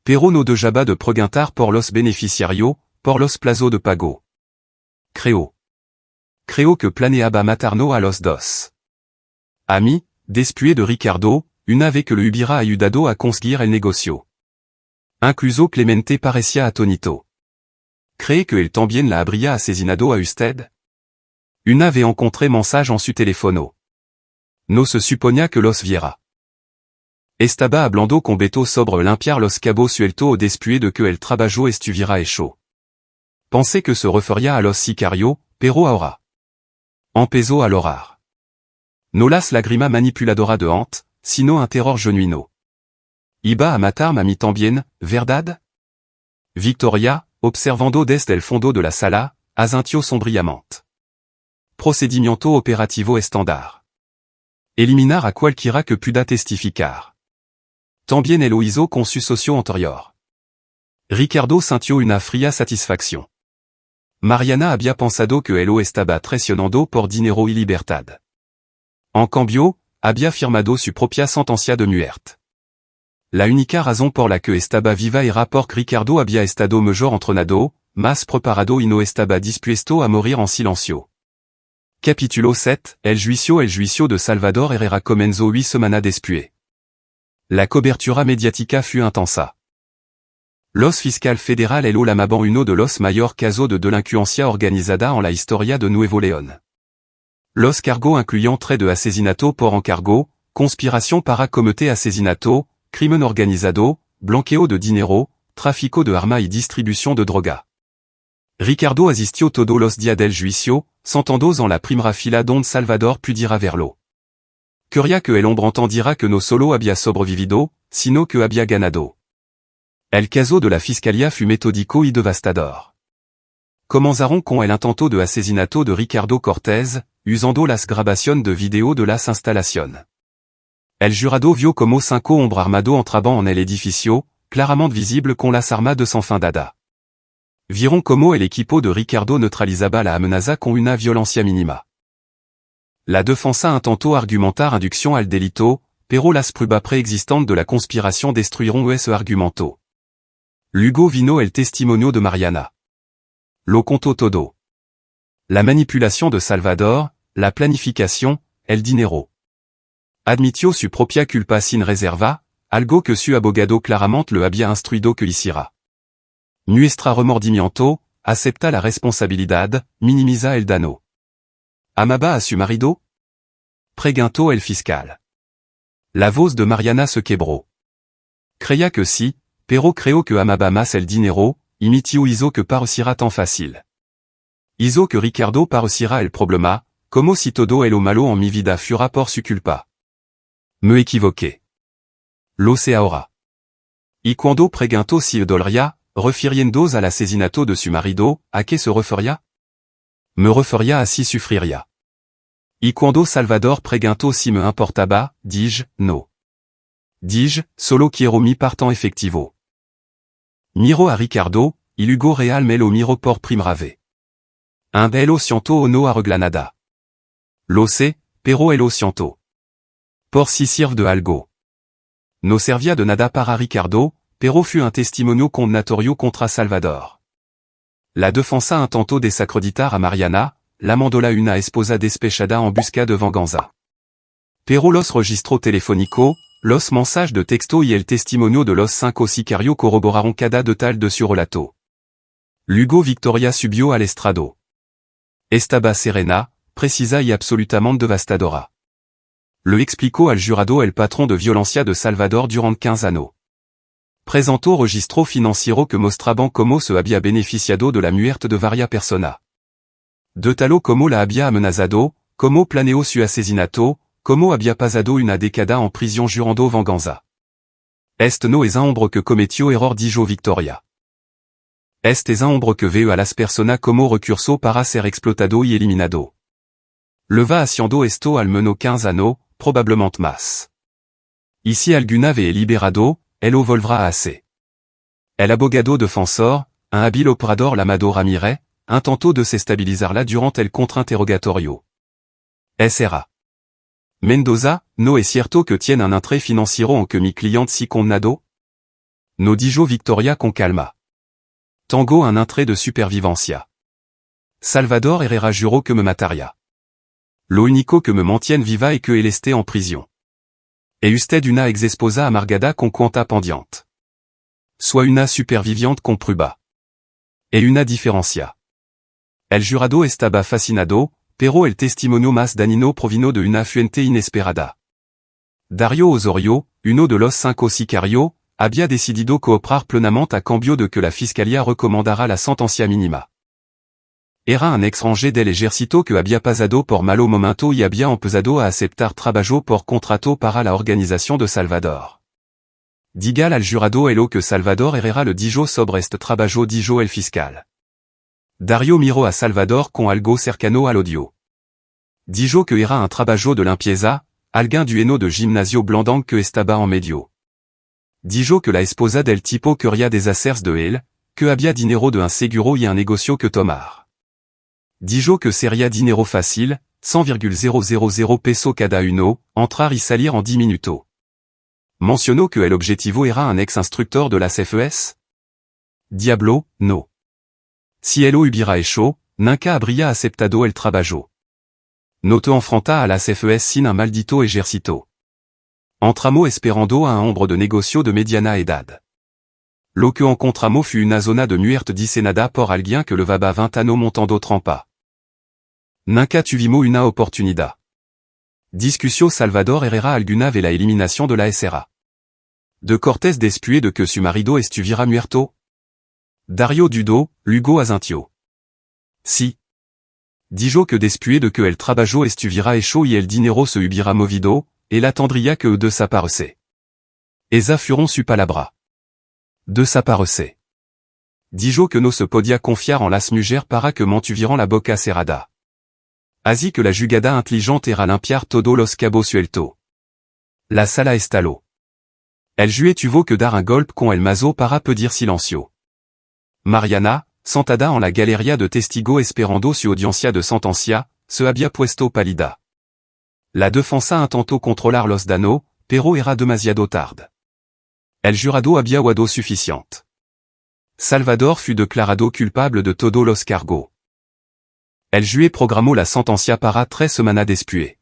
Pero no dejaba de preguntar por los beneficiarios, por los plazos de pago. Creo que planeaba matarnos a los dos. A mí, después de Ricardo, una vez que lo hubiera ayudado a conseguir el negocio. Incluso Clemente parecía atónito. ¿Cree que él también la habría asesinado a usted? Una vez encontré mensaje en su teléfono. No se suponía que los viera. Estaba hablando con Beto sobre limpiar los cabos sueltos después de que el trabajo estuviera hecho. Pensé que se refería a los sicarios, pero ahora. Empezó a llorar. No las lágrimas manipuladoras de Ant, sino un terror genuino. Iba a matarme a mí también, ¿verdad? Victoria, observando desde el fondo de la sala, asintió sombríamente. Procedimiento operativo estándar. Eliminar a cualquiera que pueda testificar. También lo hizo con su socio anterior. Ricardo sintió una fría satisfacción. Mariana había pensado que lo estaba traicionando por dinero y libertad. En cambio, había firmado su propia sentencia de muerte. La única razón por la que estaba viva era porque Ricardo había estado mejor entrenado, más preparado y no estaba dispuesto a morir en silencio. Capítulo 7, el juicio de Salvador Herrera comenzó 8 semanas después. La cobertura mediática fut intensa. Los fiscal federal lamaban uno de los mayor casos de delincuencia organizada en la historia de Nuevo León. Los cargos incluían trait de asesinato por encargo, conspiración para cometer asesinato, crimen organizado, blanqueo de dinero, tráfico de armas y distribución de droga. Ricardo asistió todos los días del juicio, sentando en la primera fila donde Salvador pudiera verlo. Quería que el hombre entendiera que no solo había sobrevivido, sino que había ganado. El caso de la fiscalía fut metódico y devastador. Comenzaron con el intento de asesinato de Ricardo Cortés, usando las grabaciones de video de las instalaciones. El jurado vio como 5 hombres armados entraban en el edificio, claramente visible con las armas de sans fin dada. Vieron como el equipo de Ricardo neutralizaba la amenaza con una violencia mínima. La defensa intentó argumentar inducción al delito, pero las pruebas preexistantes de la conspiración destruyeron ese argumento. Luego vino el testimonio de Mariana. Lo contó todo. La manipulación de Salvador, la planificación, el dinero. Admitió su propia culpa sin reserva, algo que su abogado claramente le había instruido que hiciera. Muestra remordimiento, acepta la responsabilidad, minimiza el daño. ¿Amaba a su marido? Preguntó el fiscal. La voz de Mariana se quebró. Creía que sí, pero creo que amaba más el dinero, y mi tío hizo que pareciera tan fácil. Hizo que Ricardo pareciera el problema, como si todo lo malo en mi vida fuera por su culpa. Me equivoqué. Lo sé ahora. Y cuando preguntó si dolería, refiriéndose al asesinato de su marido, ¿a qué se refería? Me refería a si sufriría. Y cuando Salvador preguntó si me importaba, dije, no. Dije, solo quiero mi partant efectivo. Miro a Ricardo, y luego real me lo miro por primera vez. Lo siento o no arregla nada. Lo sé, pero lo siento. Por si sirve de algo. No servía de nada para Ricardo, pero fut un testimonio condatorio contra Salvador. La defensa intentó desacreditar a Mariana, la mandola una esposa despechada en busca de venganza. Pero los registros telefónicos, los mensajes de texto y el testimonio de los 5 sicarios corroboraron cada detalle de su relato. Luego Victoria subió al estrado. Estaba serena, precisa y absolutamente devastadora. Le explicó al jurado el patrón de violencia de Salvador durant 15 años. Presentó registro financiero que mostraban cómo se había beneficiado de la muerte de varias personas. De talo como la había amenazado, como planeó su asesinato, como había pasado una década en prisión jurando venganza. Este no es un hombre que cometió error dijo Victoria. Este es un hombre que veo a las personas como recurso para ser explotado y eliminado. Le va haciendo esto al menos 15 años, probablemente más. Y si alguna vez es liberado, él lo volverá a hacer. El abogado defensor, un hábil operador Lamado Ramírez, intentó desestabilizarla durant el contrainterrogatorio. Sra. Mendoza, no es cierto que tiene un intérêt financiero en que mi cliente si condenado? No dijo Victoria con calma. Tengo un intérêt de supervivencia. Salvador Herrera juró que me mataría. Lo único que me mantiene viva es que él esté en prisión. Et usted una ex-esposa amargada con cuenta pendiente. Soit una superviviente con prueba. Et una diferencia. El jurado estaba fascinado, pero el testimonio más dañino provino de una fuente inesperada. Dario Osorio, uno de los 5 sicarios, había decidido cooperar plenamente a cambio de que la fiscalía recomendara la sentencia mínima. Era un ex-ranger del ejército que había pasado por malo momento y había empezado a aceptar trabajo por contrato para la organización de Salvador. Diga al jurado lo que Salvador Herrera le dijo sobre este trabajo dijo el fiscal. Dario miró a Salvador con algo cercano al odio. Dijo que era un trabajo de limpieza, alguien dueño de gimnasio blandang que estaba en medio. Dijo que la esposa del tipo quería deshacerse de él, que había dinero de un seguro y un negocio que tomar. Dijo que sería dinero fácil, 100,000 pesos cada uno, entrar y salir en 10 minutos. Mencionó que el objetivo era un ex-instructor de las CFES? Diablo, no. Si él hubiera hecho, nunca habría aceptado el trabajo. No te enfrenta a las CFES sin un maldito ejército. Entramos esperando a un hombre de negocio de mediana edad. Lo que encontramos fut una zona de muerte diseñada por alguien que levaba 20 años montando trampa. Nunca tuvimos una oportunidad. Discussió Salvador Herrera alguna vez la eliminación de la SRA. De Cortés después de que su marido estuviera muerto? Dario dudó, luego asintió. Sí. Dijo que después de que el trabajo estuviera hecho y el dinero se hubiera movido, él atendría que desaparece. Esa fueron su palabra. Desaparece. Dijo que no se podía confiar en las mujeres para que mantuvieran la boca cerrada. Así que la jugada inteligente era limpiar todos los cabos sueltos. La sala estaló. El juez tuvo que dar un golpe con el mazo para pedir silencio. Mariana, sentada en la galería de testigos esperando su audiencia de sentencia, se había puesto pálida. La defensa intentó controlar los daños, pero era demasiado tarde. El jurado había guado suficiente. Salvador fut declarado culpable de todos los cargos. El juez programó la sentencia para 3 semanas después.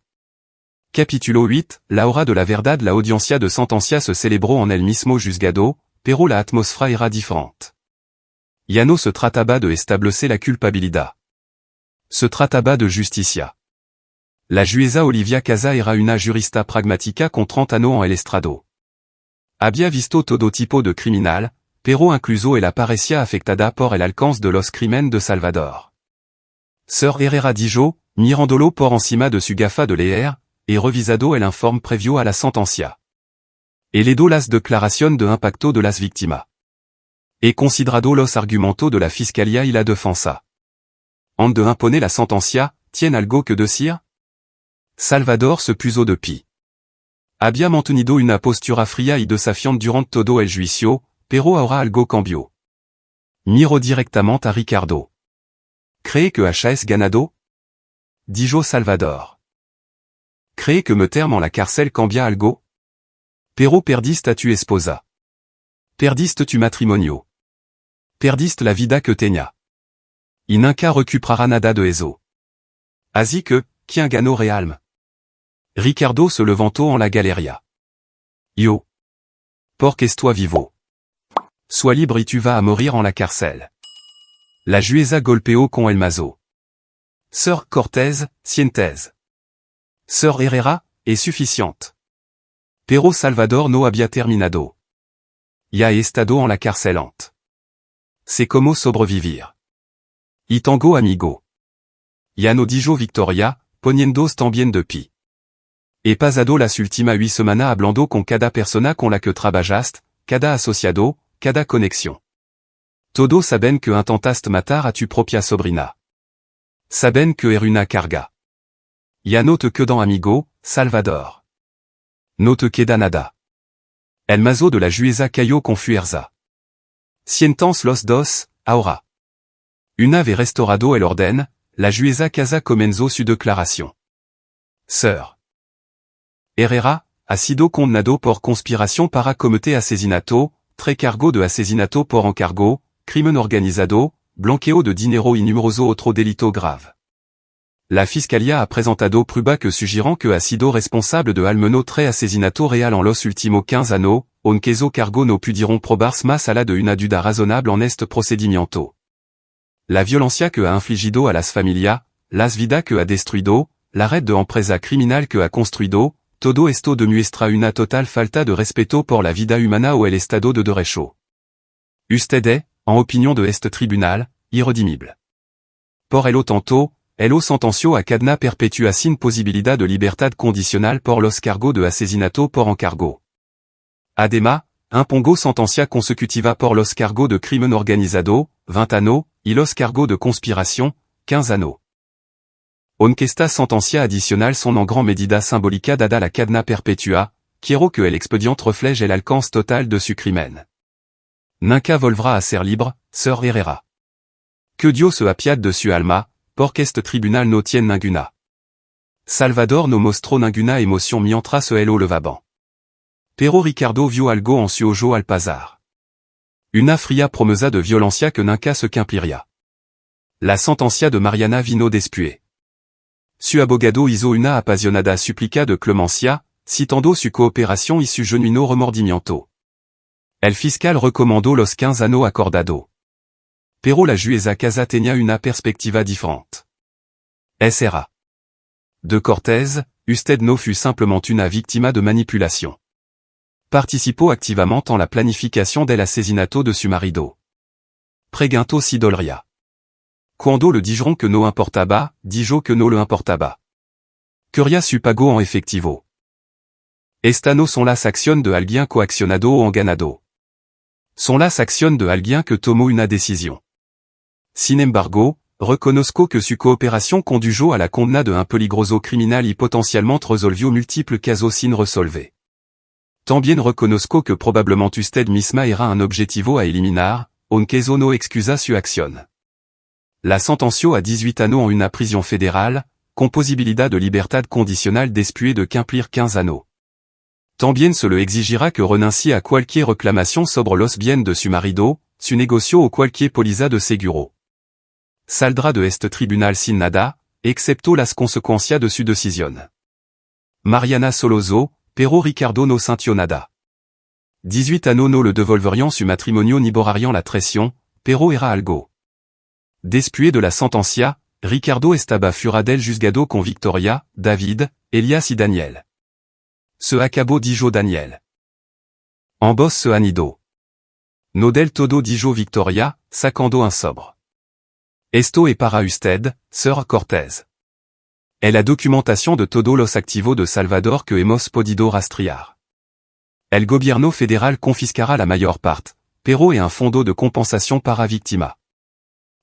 Capítulo 8, la hora de la verdad. La audiencia de sentencia se celebró en el mismo juzgado, pero la atmósfera era diferente. Ya no se trataba de establecer la culpabilidad. Se trataba de justicia. La jueza Olivia Casa era una jurista pragmática con 30 años en el estrado. Había visto todo tipo de criminal, pero incluso ella parecía afectada por el alcance de los crímenes de Salvador. Sir Herrera dijo, mirándolo por encima de su gafa de leer, y revisado el informe previo a la sentencia. Y leyó las declaraciones de impacto de las víctimas. Y considerado los argumentos de la fiscalía y la defensa. Antes de imponer la sentencia, ¿tiene algo que decir? Salvador se puso de pie. Había mantenido una postura fría y desafiante durante todo el juicio, pero ahora algo cambió. Miró directamente a Ricardo. ¿Cree que has ganado? Dijo Salvador. ¿Cree que meterme en la cárcel cambia algo? Pero perdiste a tu esposa. Perdiste tu matrimonio. Perdiste la vida que tegna. Inunca recuperara nada de eso. Así que, quien ganó realme. Ricardo se levantó en la galeria. Yo. Porque estoy vivo. Sois libre y tu vas a morir en la cárcel. La jueza golpeó con el mazo. Sir Cortés, sientes. Sir Herrera, est suficiente. Pero Salvador no había terminado. Ya estado en la carcelante. C'est como sobrevivir. Y tango amigo. Ya no dijo Victoria, poniendos tambien de pi. E pasado las última 8 semanas hablando con cada persona con la que trabajaste, cada asociado, cada conexión. Todos saben que intentaste matar a tu propia sobrina. Saben que era una carga. Ya no te quedan amigo, Salvador. No te queda nada. El mazo de la jueza cayó con fuerza. Sientans los dos, ahora. Una vez restaurado el orden, la jueza casa comenzó su declaración. Sir Herrera ha sido condenado por conspiración para cometer asesinato, cargo de asesinato por encargo, crimen organizado, blanqueo de dinero y numeroso otro delito grave. La Fiscalía ha presentado prueba que sugieren que ha sido responsable de al menos 3 asesinato real en los últimos 15 años, aunque esos cargos no pudieron probarse más allá de una duda razonable en este procedimiento. La violencia que ha infligido a las familias, las vidas que ha destruido, la red de empresa criminal que ha construido, todo esto demuestra una total falta de respeto por la vida humana o el estado de derecho. Usted es, en opinión de este tribunal, irredimible. Por ello tanto, lo sentenció a cadena perpetua sin posibilidad de libertad condicional por los cargos de asesinato por encargo. Además, impongo sentencia consecutiva por los cargos de crimen organizado, 20 años, y los cargos de conspiración, 15 años. Aunque esta sentencia adicional son en gran medida simbólica dada la cadena perpetua, quiero que el expediente refleje el alcance total de su crimen. Nunca volverá a ser libre, Sir Herrera. Que Dios se apiade de su alma, porque este tribunal no tiene ninguna. Salvador no mostró ninguna emoción mientras se lo levaban. Pero Ricardo vio algo en su ojo al pasar. Una fría promesa de violencia que nunca se cumpliría. La sentencia de Mariana vino después. Su abogado hizo una apasionada súplica de clemencia, citando su cooperación y su genuino remordimiento. El fiscal recomendó los 15 años acordado. Pero la jueza casa tenía una perspectiva diferente. Sra. De Cortés, usted no fut simplement una víctima de manipulación. Participó activamente en la planificación del asesinato de su marido. Preguntó si dolría. Cuando le dijeron que no importaba, dijo que no le importaba. Quería su pago en efectivo. Estas no son las acciones de alguien coaccionado o enganado. Son las acciones de alguien que tomó una decisión. Sin embargo, reconozco que su cooperación condujo a la condena de un peligroso criminal y potencialmente resolvió múltiples casos sin resolver. También reconozco que probablemente usted misma era un objetivo a eliminar, aunque eso no excusa su acción. La sentenció a 18 años en una prisión federal, con posibilidad de libertad condicional después de cumplir 15 años. También se le exigirá que renuncie a cualquier reclamación sobre los bienes de su marido, su negocio o cualquier póliza de seguro. Saldrá de este tribunal sin nada, excepto las consecuencias de su decisión. Mariana Soloso, pero Ricardo no sintió nada. 18 años no le devolverían su matrimonio ni borrarían la traición, pero era algo. Después de la sentencia, Ricardo estaba fuera del juzgado con Victoria, David, Elias y Daniel. Se acabó dijo Daniel. Ambos se han ido. No del todo dijo Victoria, sacando un sobre. Esto es para usted, Sir Cortés. Es la documentación de todos los activos de Salvador que hemos podido rastrear. El gobierno federal confiscará la mayor parte, pero es un fondo de compensación para víctima.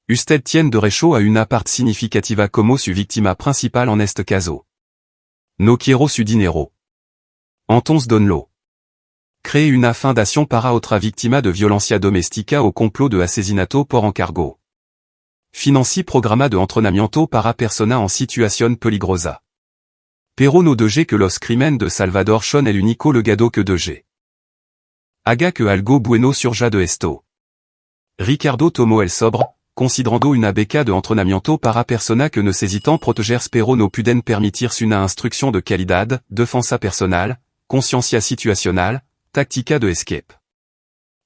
Usted tiene derecho a una parte significativa como su víctima principal en este caso. No quiero su dinero. Entonces donlo. Cree una fundación para otra víctima de violencia doméstica o complot de asesinato por encargo. Financie programa de entrenamiento para persona en situación peligrosa. Pero no deje que los crimen de Salvador son el único legado que deje. Aga que algo bueno surja de esto. Ricardo tomo el sobre, considerando una beca de entrenamiento para persona que necesitan proteger pero no puden permitirse una instrucción de calidad, defensa personal, conciencia situacional, táctica de escape.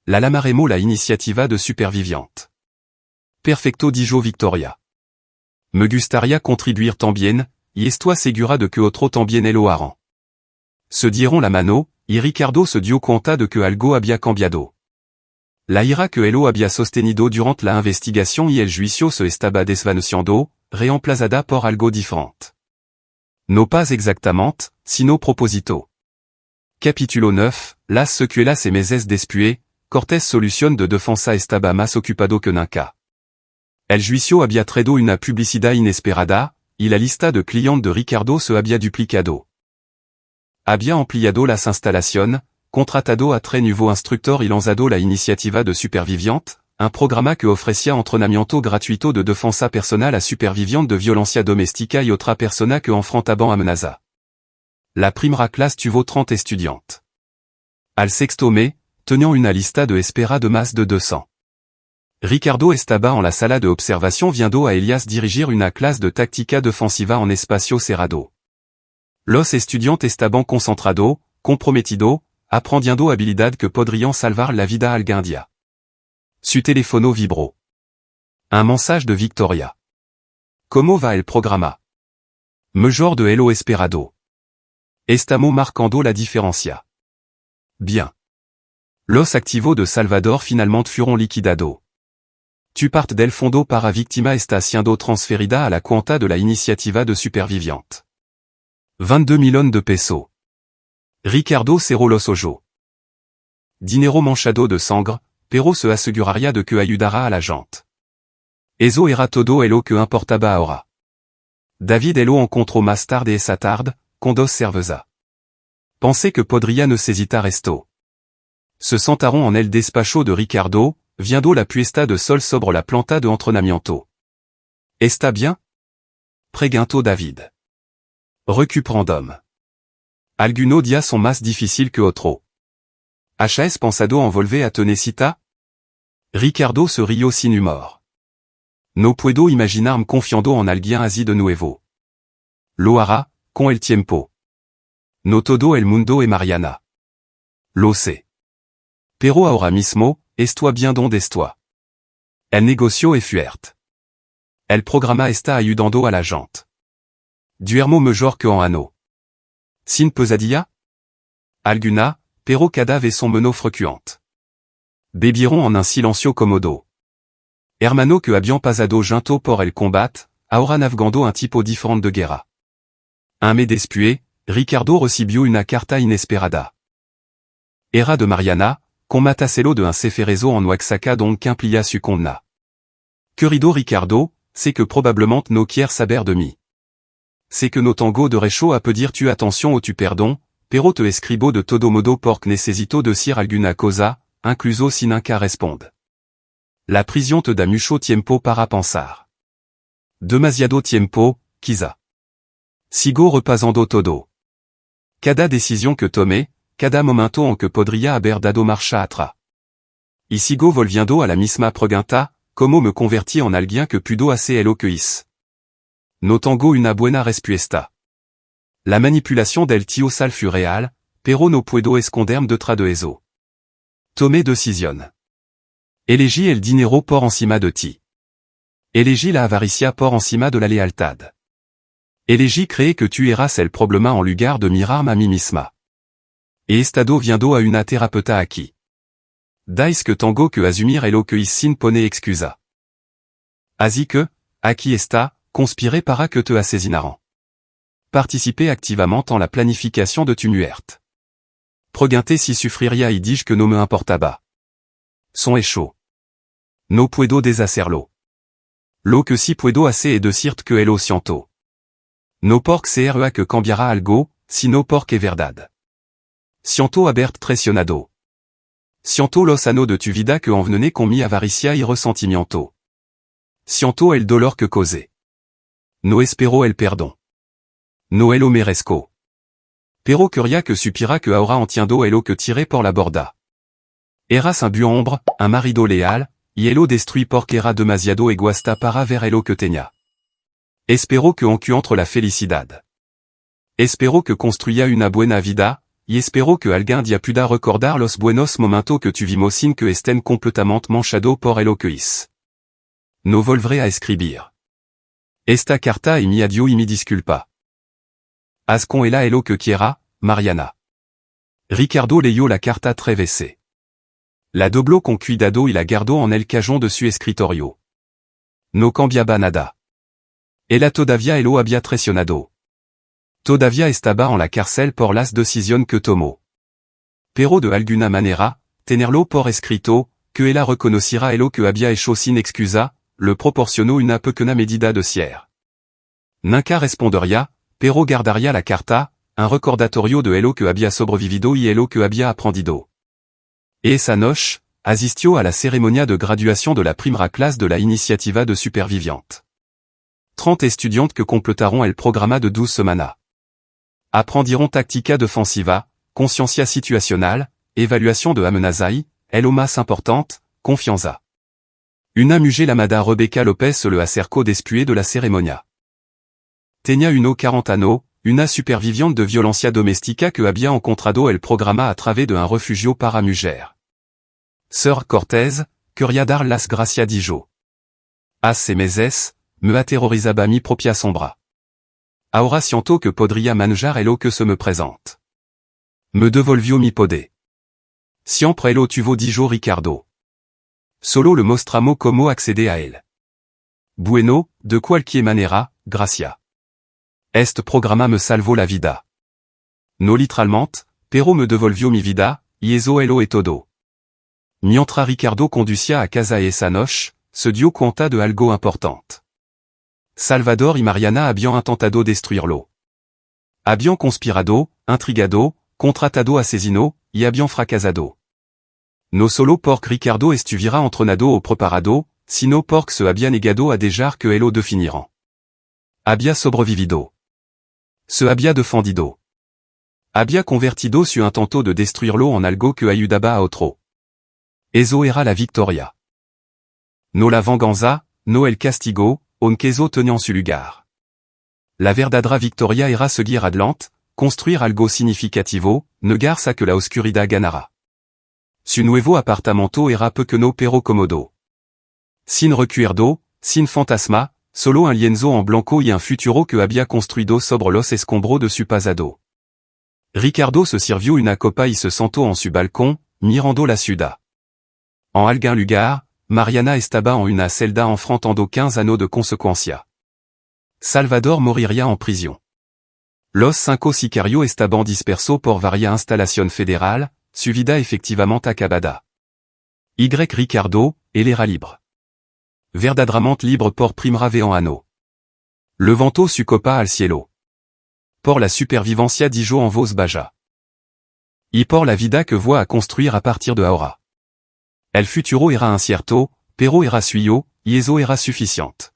La lamaremo la iniciativa de superviviente. Perfecto dijo Victoria. Me gustaría contribuir también, y esto segura de que otro también lo harán. Se dieron la mano, y Ricardo se dio cuenta de que algo había cambiado. La ira que Elo había sostenido durante la investigación y el juicio se estaba desvaneciendo, reemplazada por algo diferente. No pas exactamente, sino propósito. Capítulo 9, las secuelas y meses después, Cortés solución de defensa estaba más ocupado que nunca. El juicio había traído una publicidad inesperada, y la lista de clientes de Ricardo se había duplicado. Había ampliado las instalaciones, contratado a tres nuevos instructores y lanzado la iniciativa de superviviente, un programa que ofrecía entrenamiento gratuito de defensa personal a supervivientes de violencia doméstica y otra persona que enfrentaban amenaza. La primera clase tuvo 30 estudiantes. Al sexto mes, tenían una lista de espera de más de 200. Ricardo estaba en la sala de observación viendo a Elias dirigir una clase de táctica defensiva en espacio cerrado. Los estudiantes estaban concentrados, comprometidos, aprendiendo habilidad que podrían salvar la vida a alguien día. Su teléfono vibró. Un mensage de Victoria. ¿Cómo va el programa? Mejor de lo esperado. Estamos marcando la diferencia. Bien. Los activos de Salvador finalmente fueron liquidados. Tu parte del fondo para víctima está siendo transferida a la cuenta de la iniciativa de superviviente. 22 millones de pesos. Ricardo cerró los ojos. Dinero manchado de sangre, pero se aseguraría de que ayudara a la gente. Eso era todo lo que importaba ahora. David lo encontró más tarde esa tarde, con dos cervezas. Pensé que podría necesitar esto. Se sentaron en el despacho de Ricardo, viendo la puesta de sol sobre la planta de entrenamiento. ¿Está bien? Preguntó David. Recuperandum. Algunos días son más difíciles que otros. ¿Has pensado en volver a Tenecita? Ricardo se rió sin humor. No puedo imaginarme confiando en alguien así de nuevo. Lo hará, con el tiempo. No todo el mundo es Mariana. Lo sé. Pero ahora mismo, estoy bien donde estoy. El negocio es fuerte. El programa está ayudando a la gente. Duermo mejor que en ano. Sin pesadilla? Alguna, pero cada vez son menos frecuentes. Bebieron en un silencio cómodo. Hermano que habían pasado junto por el combat, ahora navegando un tipo diferente de guerra. Un mes después, Ricardo recibió una carta inesperada. Era de Mariana, con mataselo de un ceferezo en Oaxaca donc implia su condena. Querido Ricardo, c'est que probablement no quiere saber de mí. C'est que no tango de recho a pedir tu attention o tu perdón, pero te escribo de todo modo porque necesito decir alguna cosa, incluso sin nunca responde. La prisión te da mucho tiempo para pensar. Demasiado tiempo, quizá. Sigo repasando todo. Cada decisión que tomé, cada momento en que podría haber dado marcha atrás. Y sigo volviendo a la misma pregunta, ¿cómo me convertí en alguien que pudo hacer lo que hice? No tengo una buena respuesta. La manipulación del tío Sal fue real, pero no puedo esconderme detrás de eso. Tomé decisión. Elegí el dinero por encima de ti. Elegí la avaricia por encima de la lealtad. Elegí creer que tu eras el problema en lugar de mirarme a mí misma. E estado viendo a una terapeuta aquí. Dais que tengo que asumir lo que hice sin poner excusa. Así que, aquí está, conspirer para que te asesinaran. Participer activement en la planification de tu muerte. Pregunté si sufriría y dije que no me importaba. Son hecho. No puedo deshacerlo. Lo que sí puedo hacer es decirte que lo siento. No porque sea que cambiará algo, sino porque es verdad. Siento haberte traicionado. Siento los años de tu vida que envenené con mi avaricia y resentimiento. Siento el dolor que causé. No espero el perdón. No lo merezco. Pero quería que supiera que ahora entiendo lo que tiré por la borda. Eras un buombre, un marido leal, hielo destruit porque era demasiado egoísta para ver lo que tenía. Espero que encuentre la felicidad. Espero que construya una buena vida, y espero que alguien dia pueda recordar los buenos momentos que tuvimos sin que estén completamente manchado por lo que hice. No volveré a escribir. Esta carta y mi adiós y mi disculpa. Haz con ella lo que quiera, Mariana. Ricardo leyó la carta 3 veces. La dobló con cuidado y la guardó en el cajón de su escritorio. No cambiaba nada. Ella todavía lo había traicionado. Todavía estaba en la cárcel por las decisiones que tomó. Pero de alguna manera, tenerlo por escrito, que ella reconociera lo que había hecho sin excusa, le proporcionó una pequeña medida de cierre. Nunca respondería, pero guardaría la carta, un recordatorio de lo que había sobrevivido y lo que había aprendido. Et esa noche, asistió a la cérémonie de graduation de la primera clase de la iniciativa de superviviente. 30 estudiantes que completaront el programa de 12 semanas. Aprendiront táctica defensiva, consciencia situacional, évaluation de amenazas y, lo más importante, confianza. Una mujer llamada Rebecca López se le acercó después de la ceremonia. Tenía 40 años, una superviviente de violencia doméstica que había encontrado el programa a través de un refugio para mujeres. Sœur Cortés, quería dar las gracias dijo. Hace meses, me aterrorizaba mi propia sombra. Ahora siento que podría manejar lo que se me presente. Me devolvió mi poder. Siempre lo tuvo dijo Ricardo. Solo le mostramos cómo acceder a él. Bueno, de cualquier manera, gracias. Este programa me salvó la vida. No literalmente, pero me devolvió mi vida, y eso es todo. Mientras Ricardo conducía a casa esa noche, se dio cuenta de algo importante. Salvador y Mariana habían intentado destruirlo. Habían conspirado, intrigado, contratado asesino, y habían fracasado. No solo porque Ricardo estuviera entrenado o preparado, sino porque se había negado a dejar que lo definieran. Había sobrevivido. Se había defendido. Había convertido su intento de destruirlo en algo que ayudaba a otro. Eso era la victoria. No la venganza, no el castigo, aunque eso tenía su lugar. La verdadera victoria era seguir adelante, construir algo significativo, negarse a que la oscuridad ganara. Su nuevo apartamento era pequeño pero cómodo. Sin recuerdo, sin fantasma, solo un lienzo en blanco y un futuro que había construido sobre los escombros de su pasado. Ricardo se sirvió una copa y se sentó en su balcón, mirando la ciudad. En algún lugar, Mariana estaba en una celda enfrentando 15 años de consecuencia. Salvador moriría en prisión. Los 5 sicarios estaban dispersos por varias instalaciones federales, su vida efectivamente acabada. Y Ricardo, él era libre. Verdaderamente libre por primera vez en años. Levantó su copa al cielo. Por la supervivencia dijo en voz baja. Y por la vida que voy a construir a partir de ahora. El futuro era incierto, pero era suyo, y eso era suficiente.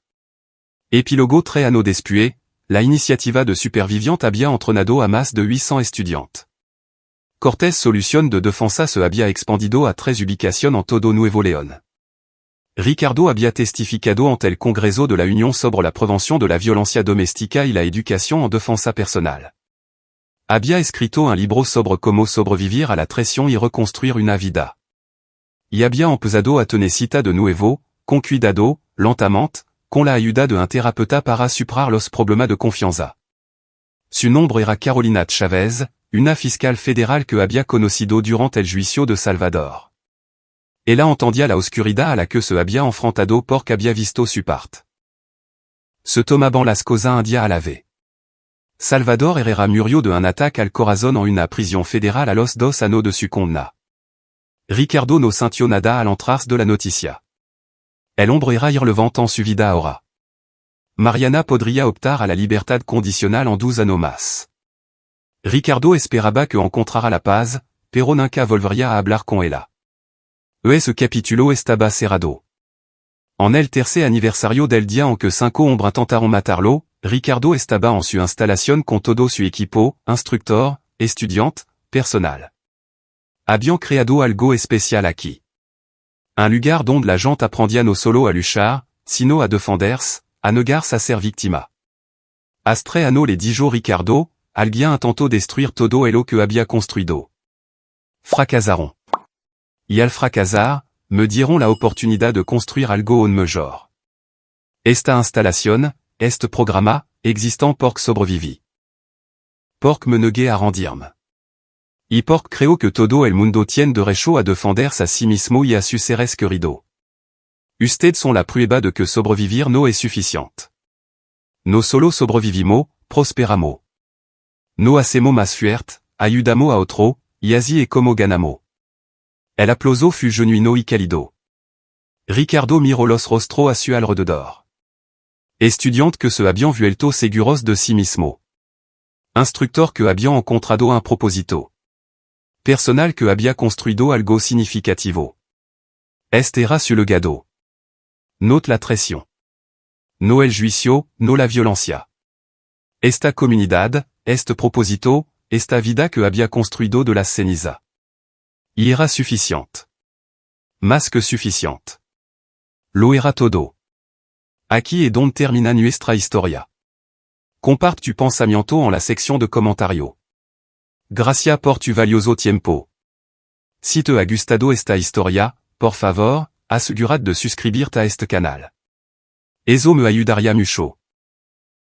Epílogo 3 años después, la iniciativa de superviviente había entrenado a más de 800 estudiantes. Cortés Solución de Defensa se había expandido a 3 ubicaciones en todo Nuevo León. Ricardo había testificado ante el Congreso de la Unión sobre la prevención de la violencia doméstica y la educación en defensa personal. Había escrito un libro sobre cómo sobrevivir a la traición y reconstruir una vida. Y había empezado a tener cita de nuevo, con cuidado, lentamente, con la ayuda de un terapeuta para superar los problemas de confianza. Su nombre era Carolina Chávez, una fiscal federal que había conocido durante el juicio de Salvador. Ella entendía la oscuridad a la que se había enfrentado porque había visto su parte. Se tomaban las cosas un día a la vez. Salvador Herrera murió de un ataque al corazón en una prisión federal a los 2 años de su condena. Ricardo no sintió nada al enterarse de la noticia. El hombre era irrelevante en su vida ahora. Mariana podría optar a la libertad condicional en 12 años más. Ricardo esperaba que encontrara la paz, pero nunca volvería a hablar con ella. Ese capítulo estaba cerrado. En el tercer aniversario del día en que 5 hombres intentaron matarlo, Ricardo estaba en su instalación con todo su equipo, instructor, estudiante, personal. Habbian creado algo especial aqui. Un lugar donde la gente aprendía no solo a luchar, sino a defenders, a negar a ser víctima. Astreano les dijo Ricardo, alguien intentó destruir todo lo que había construido. Fracasaron. Y al fracasar, me dieron la oportunidad de construir algo aún mejor. Esta instalación, este programa, existant porc sobreviví. Porc me negué a rendirme. Y porc creo que todo el mundo tiene derecho a defenders a sí mismo y a sus seres queridos. Usted son la prueba de que sobrevivir no es suficiente. No solo sobrevivimos, prosperamos. No hacemos más fuerte, ayudamos a otro, y así es como ganamos. El aplauso fut genuino y cálido. Ricardo miró los rostros a su alrededor. Estudiante que se habían vuelto seguros de sí mismo. Instructor que habían encontrado un propósito. Personal que había construido algo significativo. Este era su legado. Not la traición. No el juicio, no la violencia. Esta comunidad, este propósito, esta vida que había construido de las cenizas. Y era suficiente. Más que suficiente. Lo era todo. Aquí es donde termina nuestra historia. Comparte tu pensamiento en la sección de comentarios. Gracias por tu valioso tiempo. Si te ha gustado esta historia, por favor, asegúrate de suscribirte a este canal. Eso me ayudaría mucho.